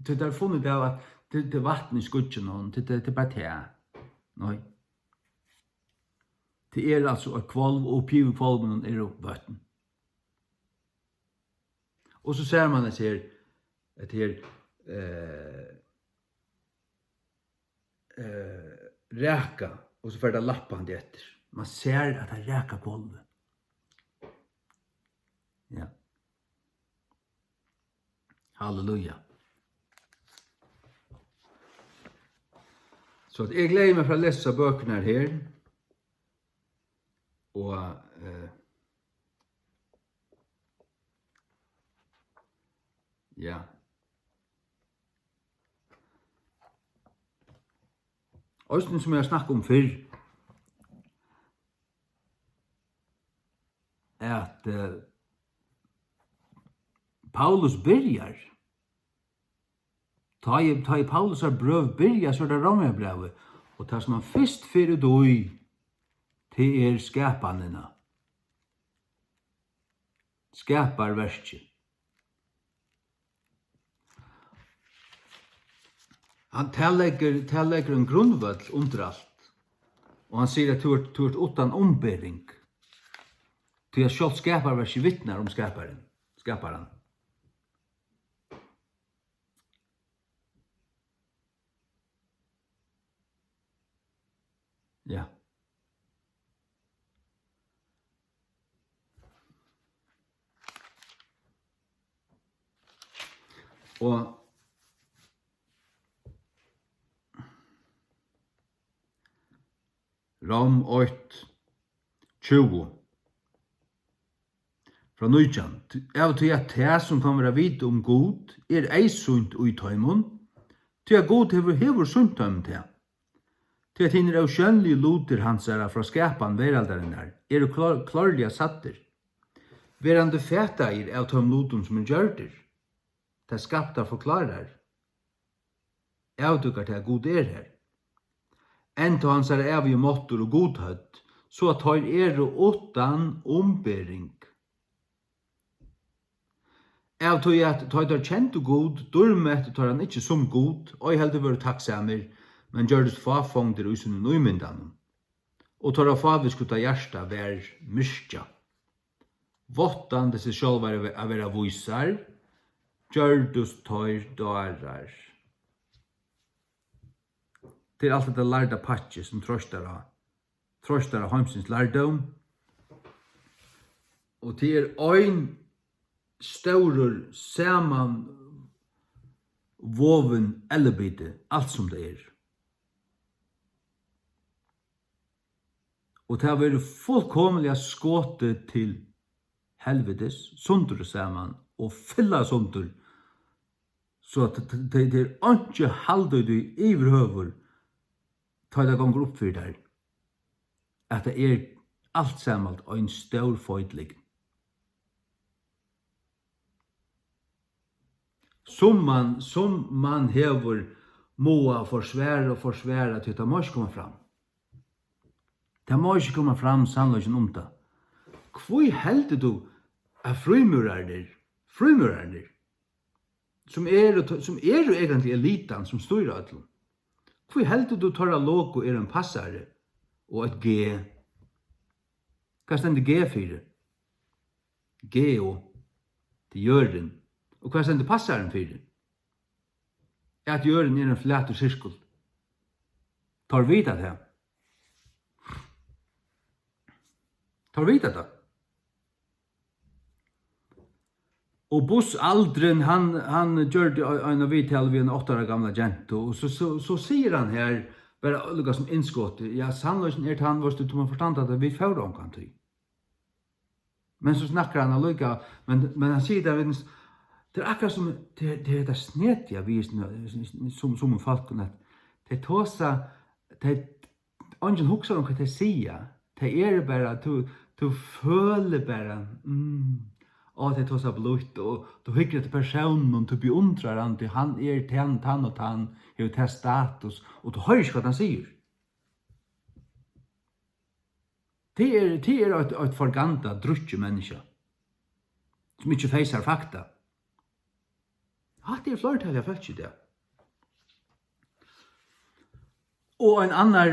det har funnet det av at det er vatten i skudgen, og det er bare det. Nei. Det er altså et kvalv, og piv kvalven er opp vatten. Og så ser man det her, räka och så för det lappan det efter. Man ser att det räka golvet. Ja. Halleluja. Så jag gleder mig för att läsa böckerna här. Och ja. Østen som jeg har snakket om før, er at Paulus byrjar. Ta i Paulus har brøv byrja, så er det Romerbrevet. Og ta som han først fyrir døy til skapandena. Skaparverket. Han tillegger en grunnvall under alt. Og han sier at du er utan ombering. Til at selv skaparverket vittnar om skaparen. Ja. Og Rom 8, 20. Fra Nøyjan. Av til at det som kan være vite om god ei sunt ui tøymon, til at god hever sunt tøymon til. Til at hinner av skjønlige luter hans fra skapan veraldaren klarlige satter. Verande fætair av tøym lutum som gjørder. Det skapta forklarar. Avdukar til at god her. Enn til hans evige måttor og godhøtt, så at han utan ombering. Av tog at tar kjent og god, dormet tar han ikke som god, og heldig var takksamer, men gjør det fafongder i sin nøymyndan. Og tar av faviskutta hjärsta vær myrkja. Vottan det seg sjálv av vera voisar, gjør det tar darar. Det alt dette lærda patje som trøstar av heimsins lærdom. Og til ein staurur saman voven ellebyte, alt som det Og det har vært fullkomlig skåte til helvetes, sundur saman, og fylla sundur, så at det ikke halder du iverhøver, ta det gonger opp for der, at det alt sammalt og en stor føydelig. Som man hever må forsvære til det må ikke komme fram. Det må ikke komme fram sannløsjen om det. Hvor heldig du er frumurarder, som jo egentlig elitan som styrer alt. Hvor heldig du tar av logo en passare og et G. Hva stender G for? Geo til jøren. Og hva stender passaren for? At jøren en flat og sirkel. Tar vi det? Tar vi det? Og Buss Aldrin, han gjør det en av vidtal ved en 8 år gamla jente, og så sier han her, bare lukka som innskått, ja, sannløsen han, var du man forstand at vi får omkant til. Men så snakker han lukka, men han sier det akkurat som, det det snedja vi som folk, det tåsa, det ingen huksar om hva det sier, det bare, du føler bare, og det tås av blutt, og du hyggrer til personen, og du beundrar han til han tann og tann, har til status, og du hører ikke hva han sier. Det et forganta, drutje menneske, som ikke feisar fakta. Det flertall jeg følt ikke det. Og en annan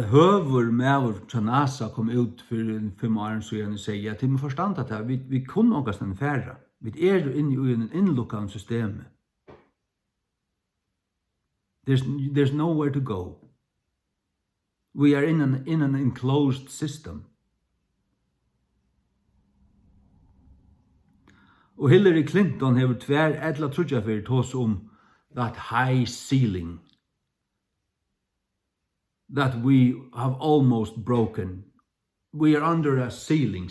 høver med til NASA kom ut for 5 år siden og sier at vi må forstande at vi kunne ångast den færre. Vi inne i en innlukkende system. There's nowhere to go. We are in an enclosed system. Og Hillary Clinton har eller trudja for tås om that high ceiling that we have almost broken. We are under a ceiling.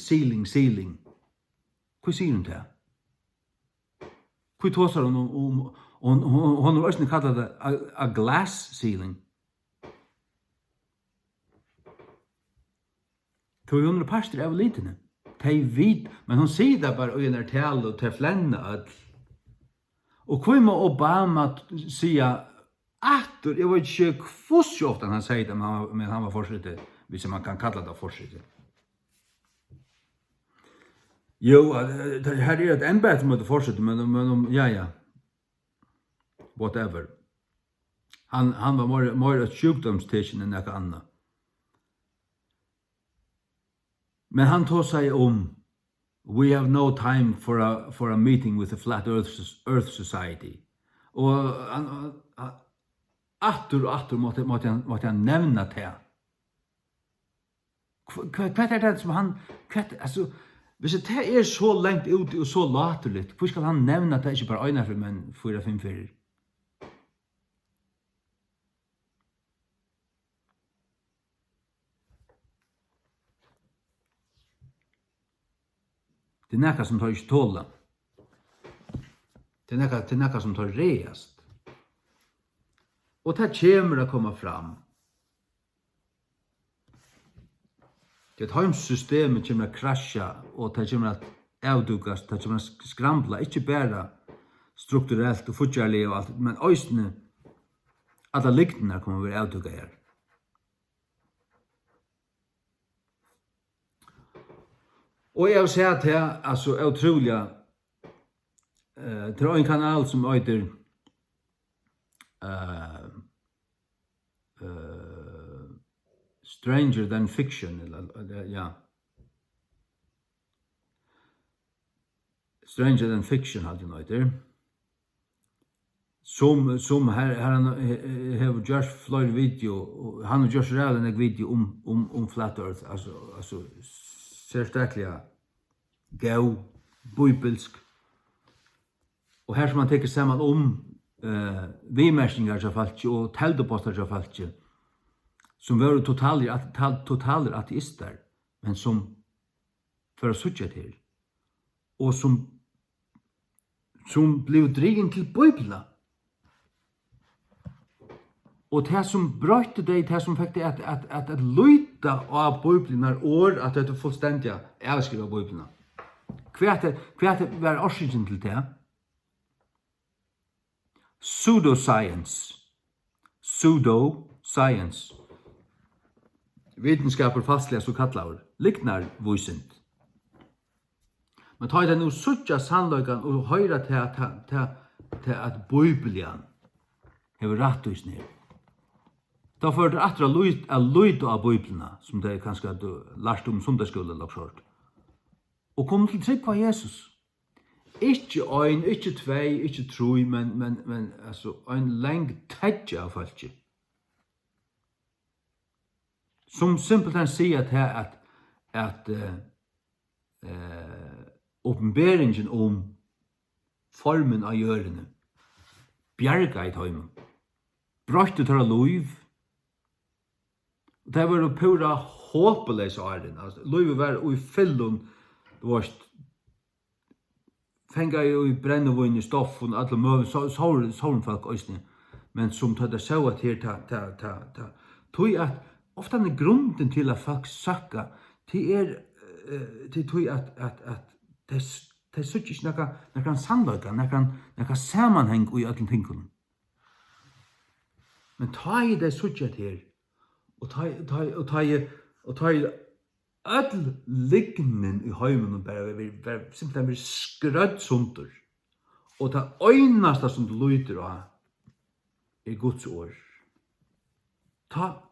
Hva sier hun til? Hva tåsar hun om hon har også kallat det a glass ceiling. Tog hun pastor av litene. De vid, men hon sier det bare i en tal og til flenne at og hva må Obama sier Attor, jeg vet ikke hvor så ofte han sier det, men han var forsitter, hvis man kan kalla det forsitter. Jo, her et embed som heter forsitter, men ja. Whatever. Han var mer et sjukdomstekjen enn noe annet. Men han tog seg om we have no time for a meeting with the Flat Earth Society. Og atter måtte han nevna det. Hva det som han, altså, hvis det så lengt ut og så laterligt, hvor skal han nevna det ikke bare øyne for, men 4-5 fyrer? Det nekka som tar ikke tåla. Det nekka som tar reast. Og det kommer å komme fram. Det heimsystemet kommer å krasja, og det kommer å avdukas, det kommer å skrambla, ikke bare strukturellt og futjarlig og alt, men òsne alle liktene kommer å være avduka her. Og jeg vil si at det er utrolig, det er en kanal som heter Stranger Than Fiction, ja. Stranger Than Fiction hadde han heter. Som her han har gjort flere video, han har gjort redan en video om Flat Earth, altså særstakkelig gau, bibelsk. Og her som man teker sammen om vimerskningar til falskje og teldeposter til falskje, som var totaler ateister, men som for å suttje til, og som blev drigen til Bibelen. Og det som brøyte det, det som fikk det at lyta av Bibelen er år, at det er fullstendig avskrivet av Bibelen. Hva det var årsaken til det? Pseudoscience. Vitenskaper fastliga så kallar liknar vuxent. Men tar det nu suttja sannløykan og høyra til at Bibelen hever rett og snir. Da får det atra lyd av Bibelen, som det kanskje du lært om sundagsskole eller sånt. Og kom til trygg på Jesus. Ikke ein, ikke tvei, ikke troi, men altså ein leng tedje av falskje. Som simpelthen sier at åpenberingen om formen av gjørende bjerga i tøymen. Brøyte tar loiv. Det var pura håpeløs åren. Loivet var i fyllun, det var fenga i brennevån i stoffen, alle møven, sånn òsne. Men som tar det så at her, tog at ofta er grunden til at folk søkka, til tog at det søkker ikke noen sannløyga, noen sammenheng i alle tingene. Men ta i det søkker her, og ta i öll lignen i heimen og bare simpelthen blir skrødd sunter. Og det øyneste som du lyder av er Guds ord. Ta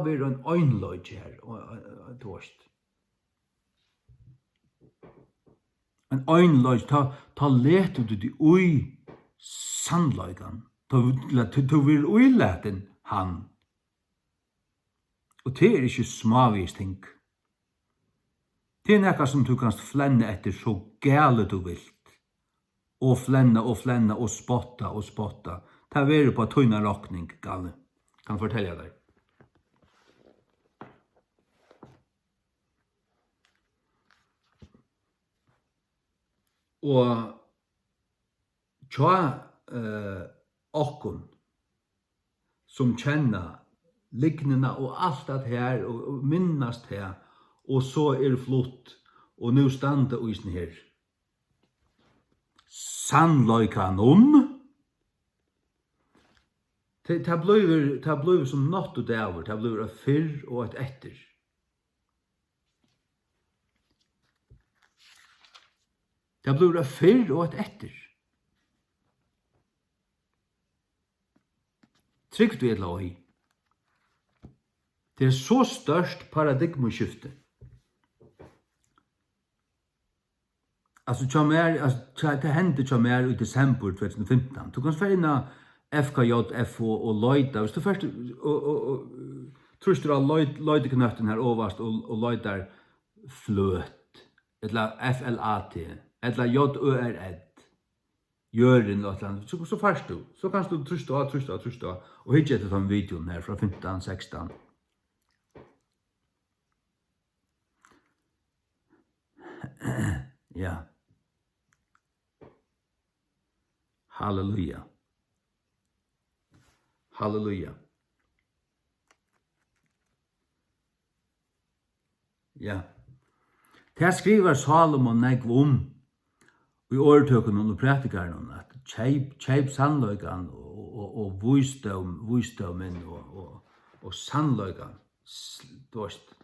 vi en øynløy her, og tårst. En øynløy, ta leter du de ui sannløygan. Du vil uileten han. Og det er ikke smavis ting. Det er nekka som du kan flenne etter så gale du vilt. Og flenne og spotta. Det er veri på tøyna råkning, gale. Kan fortelle deg. Og tja okkun som kjenner lignende og alt det her, og minnast her, og så er flott, og nu standa isen her. Sannløykanon. Det blir som natt og dæver, det blir et fyrr og et etter. Det blir et fyrr og et etter. Trygt du et lag. Det er så størst paradigmeskifte Alltså det hände som är i december 2015. Du kan färna FKJF och Lloyda. Så först och trust du Lloyda knötten här överst och Lloyda flöt. Eller FLAT. Eller JÖRD. Görin Lottland. Så först du. Så kan du trusta. Och hit heter den videon här från 15-16. Ja. Halleluja. Halleluja. Ja. Det skriver Salomon negv i åretøkene og prætikerne at kjeip sannløygan og visdommen og sannløygan. Du vet,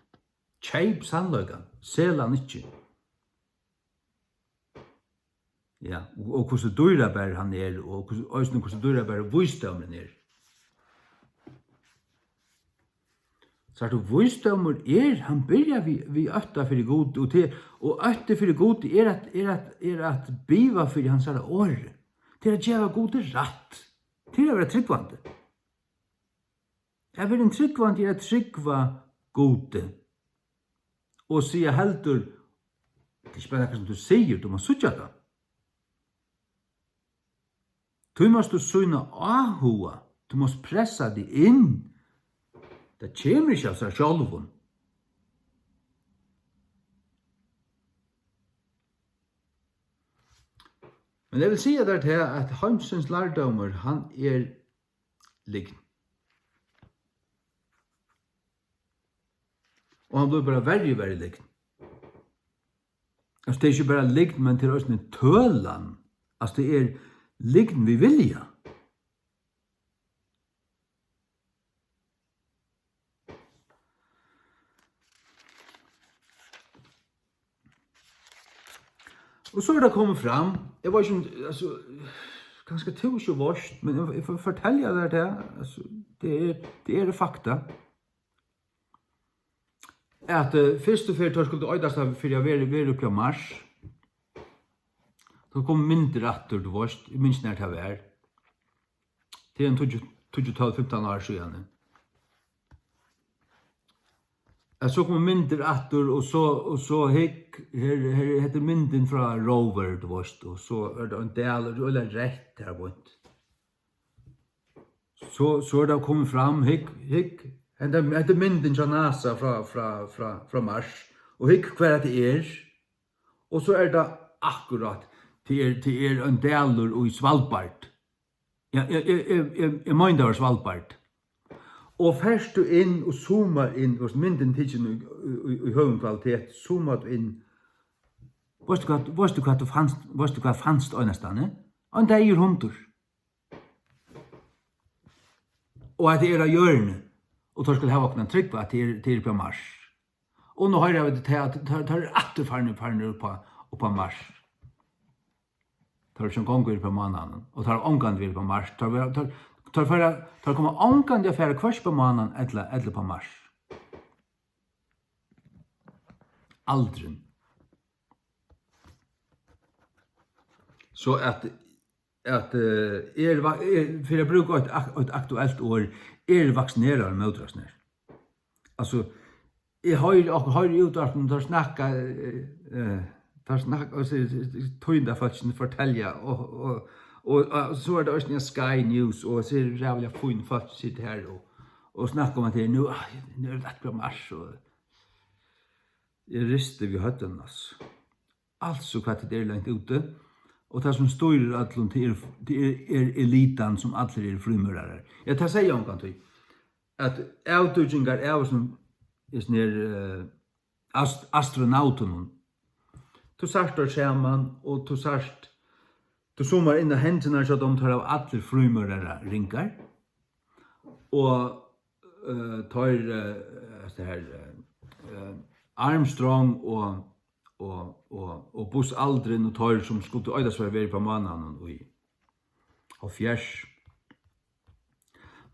kjeip sannløygan, selan ikkje. Ja, og hvordan dyrebær han og hvordan dyrebær visdommen Så du visdommer han byrjar vi ötta för god och ötta för god att biva för hans alla år. Till att göra god rätt. Till att vara tryggvande. Jag vill en tryggvande att tryggva god. Och säga heldur det spelar som du säger, du måste söka det. Du måste syna ahua. Du måste pressa dig in. Det kommer ikke av seg sjálfun. Men jeg vil si at Heimsens lærdommer, han liggen. Og han blir bare verre liggen. Altså det ikke bare liggen, men til oss en tølan. Altså det liggen vi vilja. Og så det kommet fram, jeg var ikke, altså, ganske tus og vorst, men jeg får fortelle deg det, altså, det fakta. At først og fyrir skulle øydast av fyrir jeg være oppe i mars. Så kom mindre atter du vorst, jeg minns nær til å være. Det en 12-15 år siden. Så kom mynder atter, og så her heter mynden fra Rover, du vet, og så det en del, eller rett her bort. Så det kommet fram, heter mynden fra NASA fra Mars, og hver det og så det akkurat til en del i Svalbard. Jeg mener det var Svalbard. Og først du inn og zoomar inn, og mynden tidsen i høyen kvalitet, zoomar du inn. Vet du hva fanst øynestane? Og det hundur. Og at det av hjørne, og da skulle ha vakna trygg på at det på Mars. Og nå har jeg til at det atterfarne på Mars. Det som gonger på månaden, og det omgang vil på Mars. Tar kommer omgang affæra kvars på månaden eller på Mars. Aldrin. Så at for jeg bruker et aktuelt år, vaksinere med utrastner. Altså, jeg har utdragen til å snakke, tøynda faktisk fortelja, og så det også Sky News, og så det rævlig fin folk sitter her og snakker om at det nå det rett på Mars, og jeg rister vi høtten, altså hva det langt ute, og det som styrer allon til elitan som alle frumørere. Jeg tar seg omkant til at avdødgingar som astronauten, du sartar skjerman, og du sart du zoomar inn i hendene så de tar av alle frumørere ringar, og tar det her Armstrong og Buzz Aldrin og tar som skulle øydas for å være på måneden og fjers.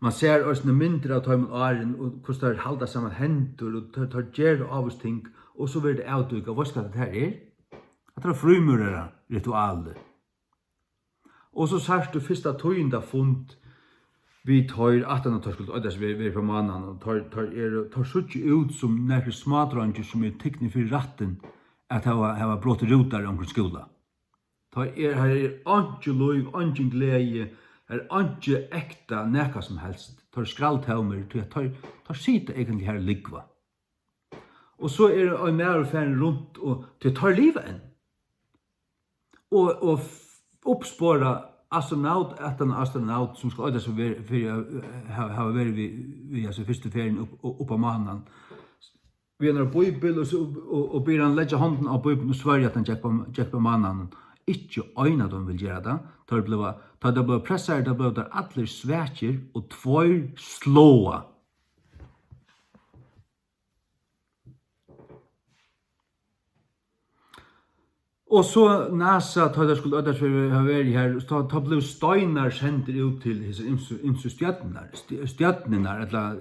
Man ser også noen mindre av tøymen åren og hvordan det halda sammen hendur og tar gjer av oss ting og så blir det avduka. Hva skal det her Det er frumurere ritualer. Og så sørst du første tøynda fund vi tar 18 og tar skulle ødes vi på mannen og tar suttje ut som nærke smadrange som tikni for ratten at hava brått rotar omkring skola. Her ikke lov, ikke glede, ikke ekta neka som helst. Skralltaumer, tar sita egentlig her ligva. Og så en mer færre rundt og tar livet enn. Og oppspåra astronaut etter en astronaut som skal øydes ha vært vi første ferien opp av mannen. Vi har en bøybel og ber han legge hånden av bøybelen og svarer at han gikk på mannen. Ikke øyne de vil gjøre det. Da det ble presset, da ble det alle svækjer og tvær slåa. Og så NASA, da det skulle øydes ha vært her, da ble steinar sendt ut til disse stjøtnene, eller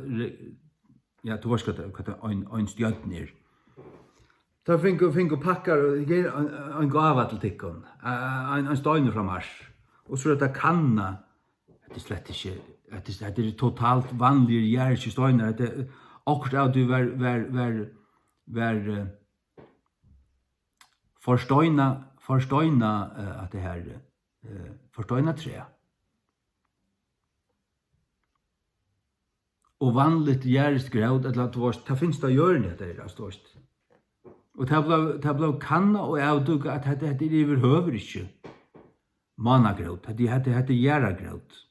ja, du vet hva en stjøtn er. Da fingo pakkar en gava til tikkun, en steiner fra Mars. Og så det kanna, det er slett ikke, det er totalt vanlige jæriske steiner, det er akkurat av du var forstøyna at det her, forstøyna tre. Og vanligt jærisk graud, det finnes det hjørnet der, størst. Og det ble kanna og avdugga at det er overhøver ikke managraut, det er gjæragraut.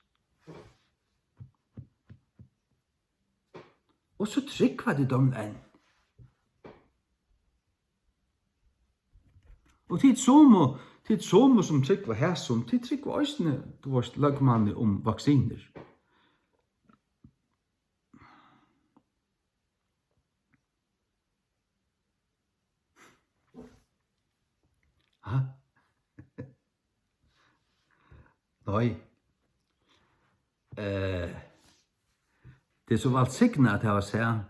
Og så tryggva det dem enn. Og tid somo som tryggva hæsum, tid tryggva òsne, du varst lagmanni vaksiner. Nei. Det er så velsignet at jeg har sett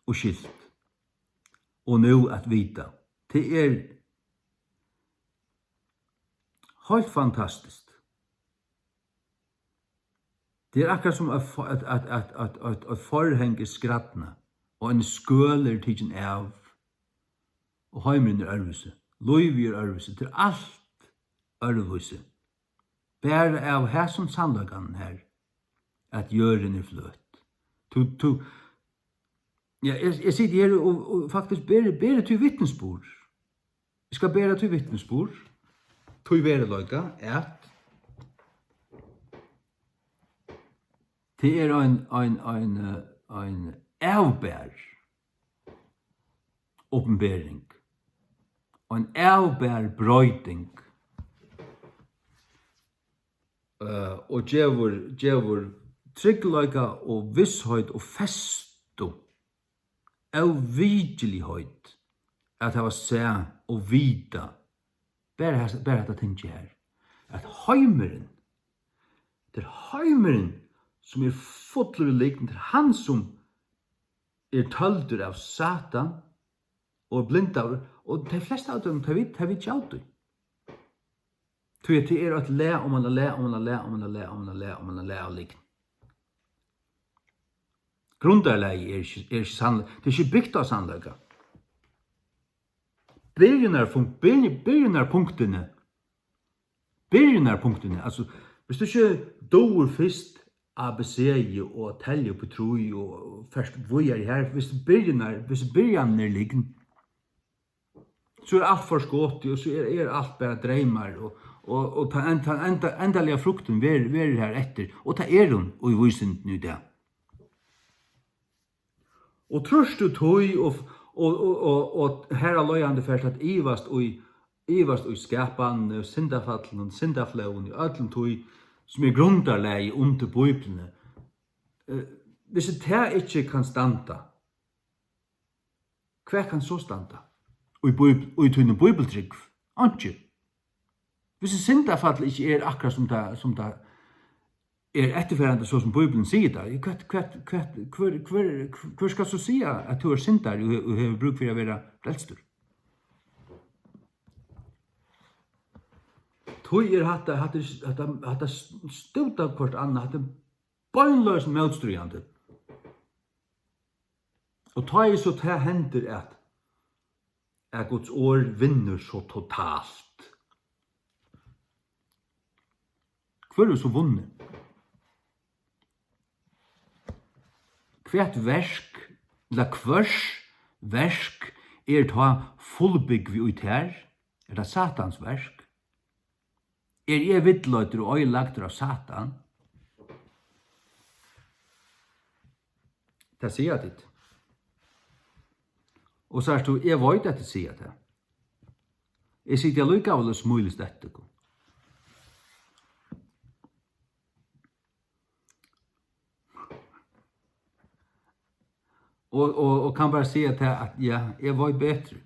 og skilt. Og nå at vita. Det er helt fantastisk. Det er akkurat som at forhenge skrattene og en skøler tidsen av og heimren er ærvise. Løyvi er ærvise. Det er alt ærvise. Bare av her som sannløkene her, at jøren er fløtt. Jeg sitter her og faktisk bære til vittnesbord. Jeg skal bære til vittnesbord. Til vereløyga at det er en avbær åpenbering. En avbær brøyding. Og djevur tryggleika og vissheit og festu av vigiligheit at hava seg og vita bare dette tinget her at heimeren det er heimeren som er fotler likn til han som er tøldur av Satan og blindar og de fleste av dem tar vi tjautu. Det er at le om man le av likn. Grunderleie er ikke sannlig. Det er ikke bygd av sannløyga. Byrjunarpunktene, altså, hvis du ikke doer først ABC og telje på troi og først vujer her, hvis byrjunarne ligger, så er alt for skått, og så er alt bare dreimar, og ta endalige frukten ver her etter, og ta hun og i vysinden i det. Og trøst du tøy, og her er løyande først at ivast og skapan, syndafallen, syndaflaun, i öllum tøy, som er grundarlegi under bøyblene. Hvis det ikke kan standa, hva kan så standa? Og i tøyne bøybeltrygg, ikke. Hvis syndafall ikke er akkurat som det er etterferende så som Bibelen sier det, hva skal så si at du er syndar og har bruk for å være frelstur? tog hatta stuta kvart anna, hatta bøgnløs motstryjande. Og ta I så ta hender at Guds år vinner så totalt. Hver så vunnet? Hvert versk, eller hvers versk ta fullbygg vi ut her? Det Satans versk? Jeg vittløyter og øyelagter av Satan? Det sier jeg ditt. Og så du, jeg vet at det sier det. Jeg sier det likevel og smulig dette. Og kan bare si at ja, jeg var bedre.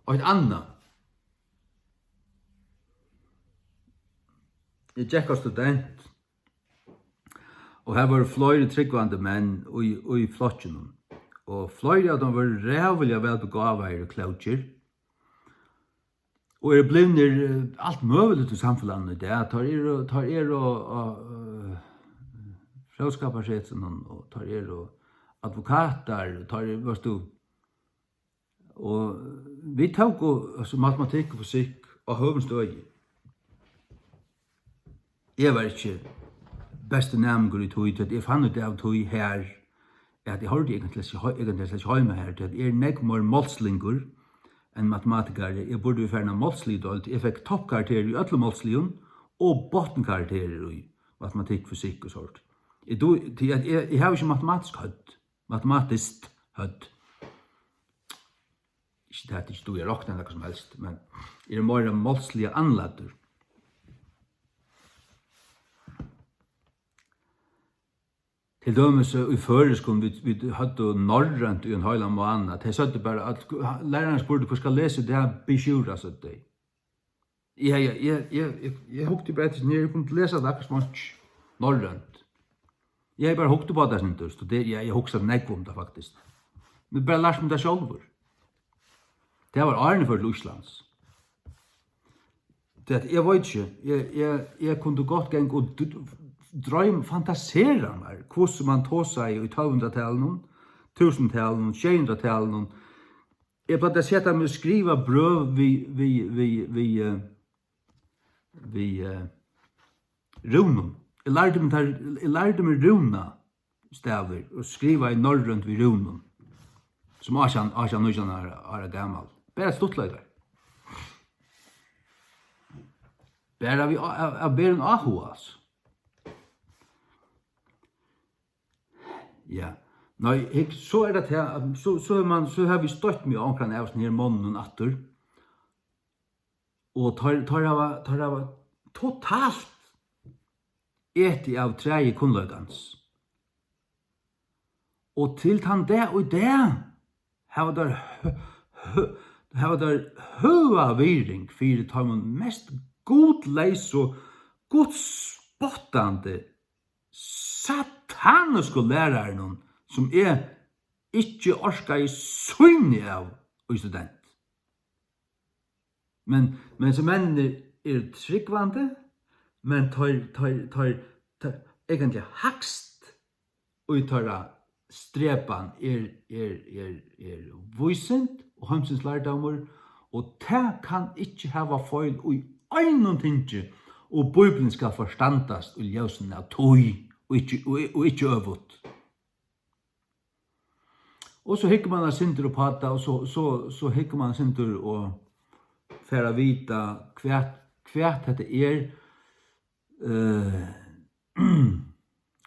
Og et annet. Jeg gikk av student. Og her var flere tryggvande menn i flottjen. Og flere av dem var rævlig vel begavet og klautjer. Og blivner alt mulig til samfunnet. Det tar og fråskaparsetsen og tar og advokater, vet du. Og vi tok matematikk og fysikk og høvenstøy. Jeg var ikke beste nærmere i tog, at jeg fann ut av tog her, at jeg hørte egentlig ikke hjemme her, at jeg nek mer målslinger enn matematikere. Jeg burde jo færne målsligdølt. Jeg fikk toppkarakterer i øtle målsligen og bottenkarakterer i matematikk, fysikk og sånt. Jeg har ikke matematisk hødd. Ikke det at ikke du er råkne eller noe som helst, men jeg mer målslige anledder. Til dømes i føreskolen, vi hadde norrønt i en høyla måned. Jeg søtte bare at læreren spurte hva skal lese det her bekjura, så det. Jeg hukte bare til nere, jeg kunne lese det akkurat smått norrønt. Jeg bare hukte på det sin jeg hukte nekv om det faktisk. Men bare lærte om det selv. Det var Arne for Luslands. Jeg vet ikke, jeg kunne godt gang og drøm fantasera meg hvordan man tog seg i 1200-tallet, 1000-tallet, 600-tallet. Jeg bare sette meg skriva brøv vi runen. Jeg lærte meg runa staver og skriva i norrønt vi runen. Som Asjan er gammal. Bare stortleikar. Bare av beren ahua, altså. Ja. Nei, så det her, så har vi støtt mye omkring av sånne her månen og atter. Og tar av totalt eti av treje kunnløgans. Og til tann det og det, har der høa viring for tar man mest god leis og god spottande sataniske læreren som ikke orska i søgne av og student. Men som mennene tryggvande, men tar egentlig hakst og tar strepan vysent og hamsens lærdommer, og det kan ikke hava feil i øynene tinge, og Bibelen skal forstandast i ljøsen av tog, og ikke øvut. Og så hikker man av sinter og pata, og så hikker man av sinter og færa vita kvært dette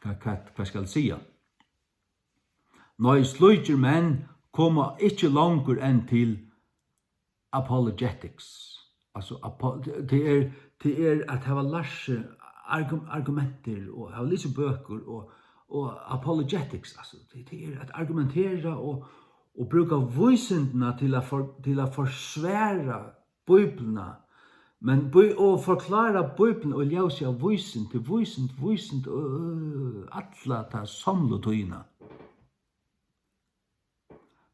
hva skal jeg si? Når sløyger menn kommer ikke langer enn til apologetics. Altså, det at hava lært argumenter og hava lyse bøker og apologetics. Altså, det at argumentere og bruka vysendene til å forsvære Bibelene, men å forklare Bibelen og ljøse av vysend til vysend og atle ta samletøyene.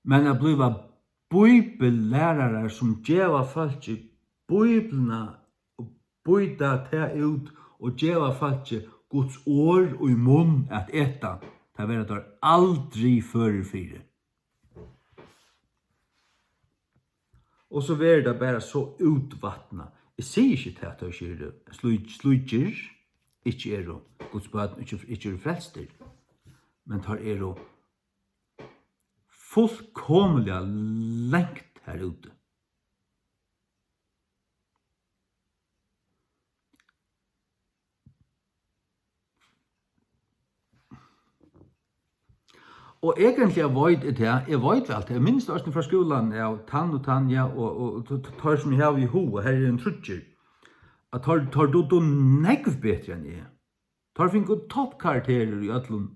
Men å bliva bibellærare som djeva folk Bibelna og byta ta ut og geva falske Guds ord og i munn at eta. Det vera der aldri fører fire. Og så ver det bare så utvattna. Jeg sier ikke til at det ikke er sludger, ikke er Guds bøten, ikke er frelster, men tar er fullkomlig lengt her ute. Og egentlig jeg vet vel, jeg minns det fra skolen, ja, tann og tann, ja, og tar som jeg har i ho, her er en trutcher, at tar du negv bedre enn jeg. Tar finko toppkarakterer i ötlun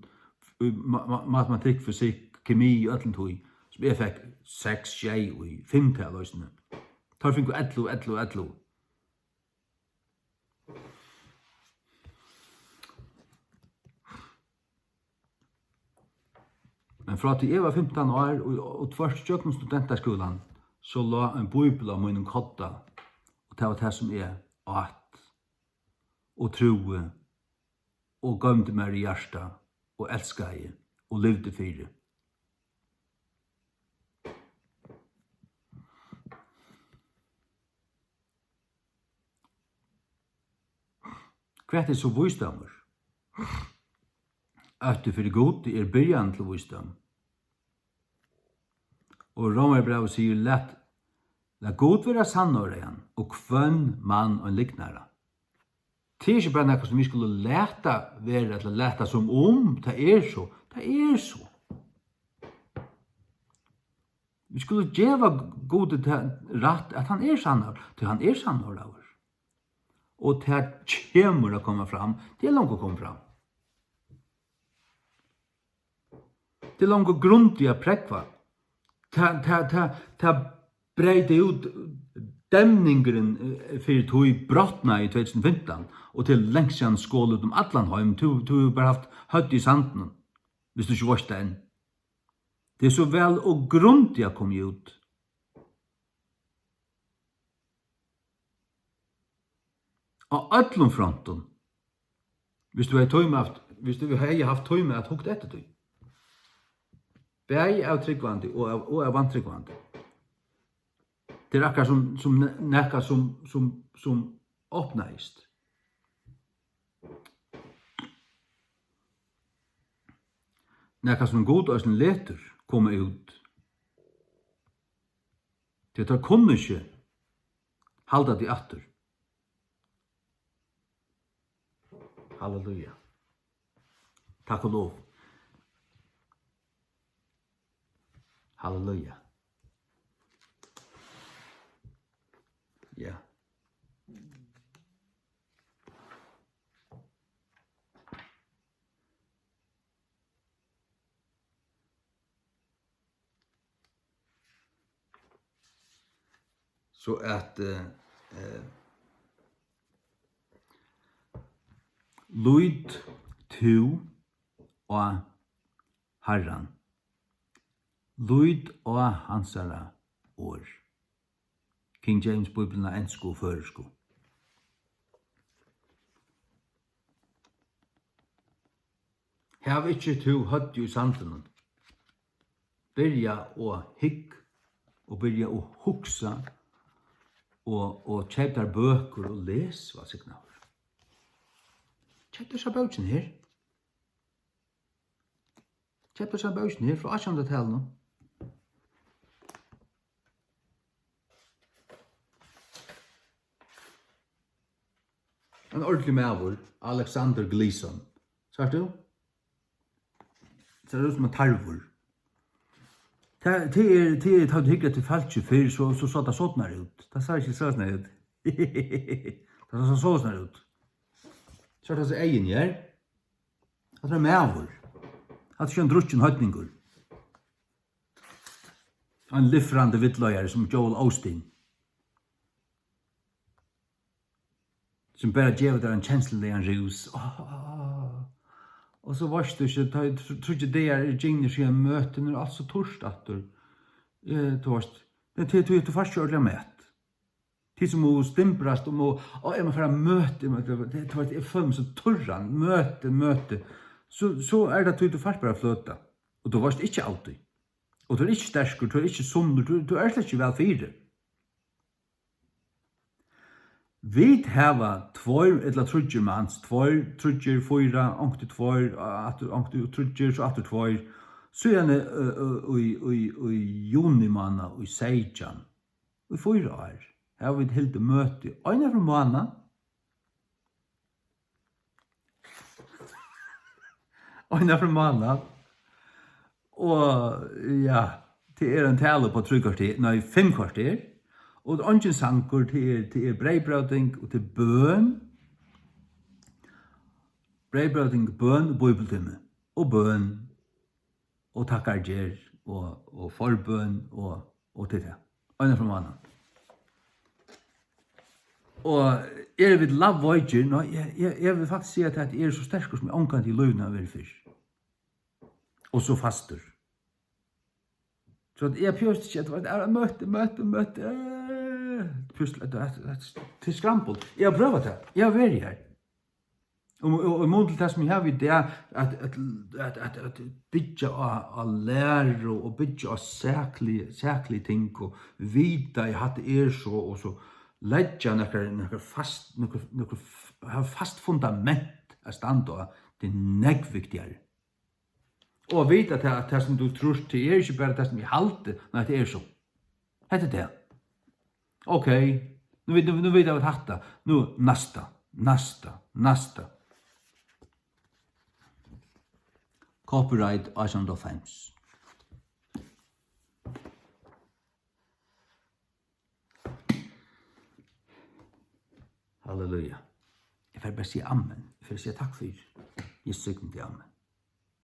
matematikk, fysikk, kemi i ötlun tog, som jeg fikk 6, 6 og 5-tal løsene. Tar finko 11. Men fra til jeg var 15 år og tvers kjøkken studentaskolan, så la en bibel av min kodda, og det var det som er at, og troe, og gømte meg i hjärsta, og elska jeg, og levde fire. Hva er så visdommer? At du for god er byrjan til visdom. Og Romerbrevet sier la god være sannåren, og kvønn mann og liknare. Det er ikke bare noe som vi skulle lete være, eller lete som om, det er så. Det er så. Vi skulle gjøre god rett at han er sannår, til han er sannår av oss. Og til at kommer å komme fram, det er langt å komme fram. Det er langt og grundig å prekva. Ta breide ut demningeren for tog brottna i 2015, og til lengsjan skål ut om Atlanheim, du har bare haft høtt i sanden, hvis du ikke varst det enn. Det er så vel og grundig å komme ut. Av Atlonfronten, hvis du har haft tøy med at hukt etter tøy. Bæg av tryggvandi og av vantryggvandi. Det er akkurat som nekka som åpnaist. Nekka som god og som leter komme ut. Det tar kunne ikke halda de atter. Halleluja. Takk og lov. Halleluja. Ja. Så at lyd to og Herren. Lyd og hansara år. King James Bibelen er ensko og føresko. Hav ikkje to høtt i sanden. Byrja å hygg, og byrja å huksa, og kjøp der bøker og les, hva sikna var. Kjøp der seg bøkken her. Kjøp der seg bøkken her fra 1800-tallet. En ordentlig mævur, Alexander Gleason. Svart du? Det ser ut som en tarvur. Det tar du hyggelig til falskje før, så det sånn ut. Det ser ikke sånn ut. Det ser sånn ut. Så det er egen her. Det er mævur. Det er ikke en drutjen høytningur. En liffrande vittløyere som Joel Osteen. Som bare gjør det en kjenslig en rus. Og så varst du ikke, jeg tror ikke det er gjenger seg en møte, når alt så torst at du, det er først ordentlig mæt. Tid som må stimprast og må, jeg må få møte, jeg føler meg så turran, møte. Så det tog du fart bare fløta. Og du varst ikke alltid. Og du ikke stersker, du ikke sumner, du slett ikke vel fire. Vi hava 2 eller 3 mans, 2, 3, 4, ångte 2, ångte 3, så 2. Så i juni manna, i 16, i 4 år, har vi helt møte, øyne fra måned, og ja, det en tale på 3 kvarter, nei, 5 kvarter, og det er sanker til breibrøding og til bøn. Breibrøding, bøn, bøybeltimme, og bøn, og takkarger, og forbøn, og til det. Øyne fra mannen. Og ved lavvøyger, jeg vil faktisk si at jeg så sterk som jeg omkant i løvene av velfyr. Og så faster. Så jeg pjøste ikke at det var møte, til skrampel. Jeg har prøvet det. Jeg har vært her. Og mål til det som jeg har vidt, det at bygge av lære og bygge av sæklige ting og vite jeg hadde så og så legge noe fast fundament av stand og det negviktigere. Og vite at det som du tror til ikke bare det som jeg halte, nei, det så. Hette det. Ok, nu vet jag vad hatta. Nu nästa. Copyright 1805. Halleluja. Jeg får bare si amen. Jeg får si takk for. Jeg sykner til amen.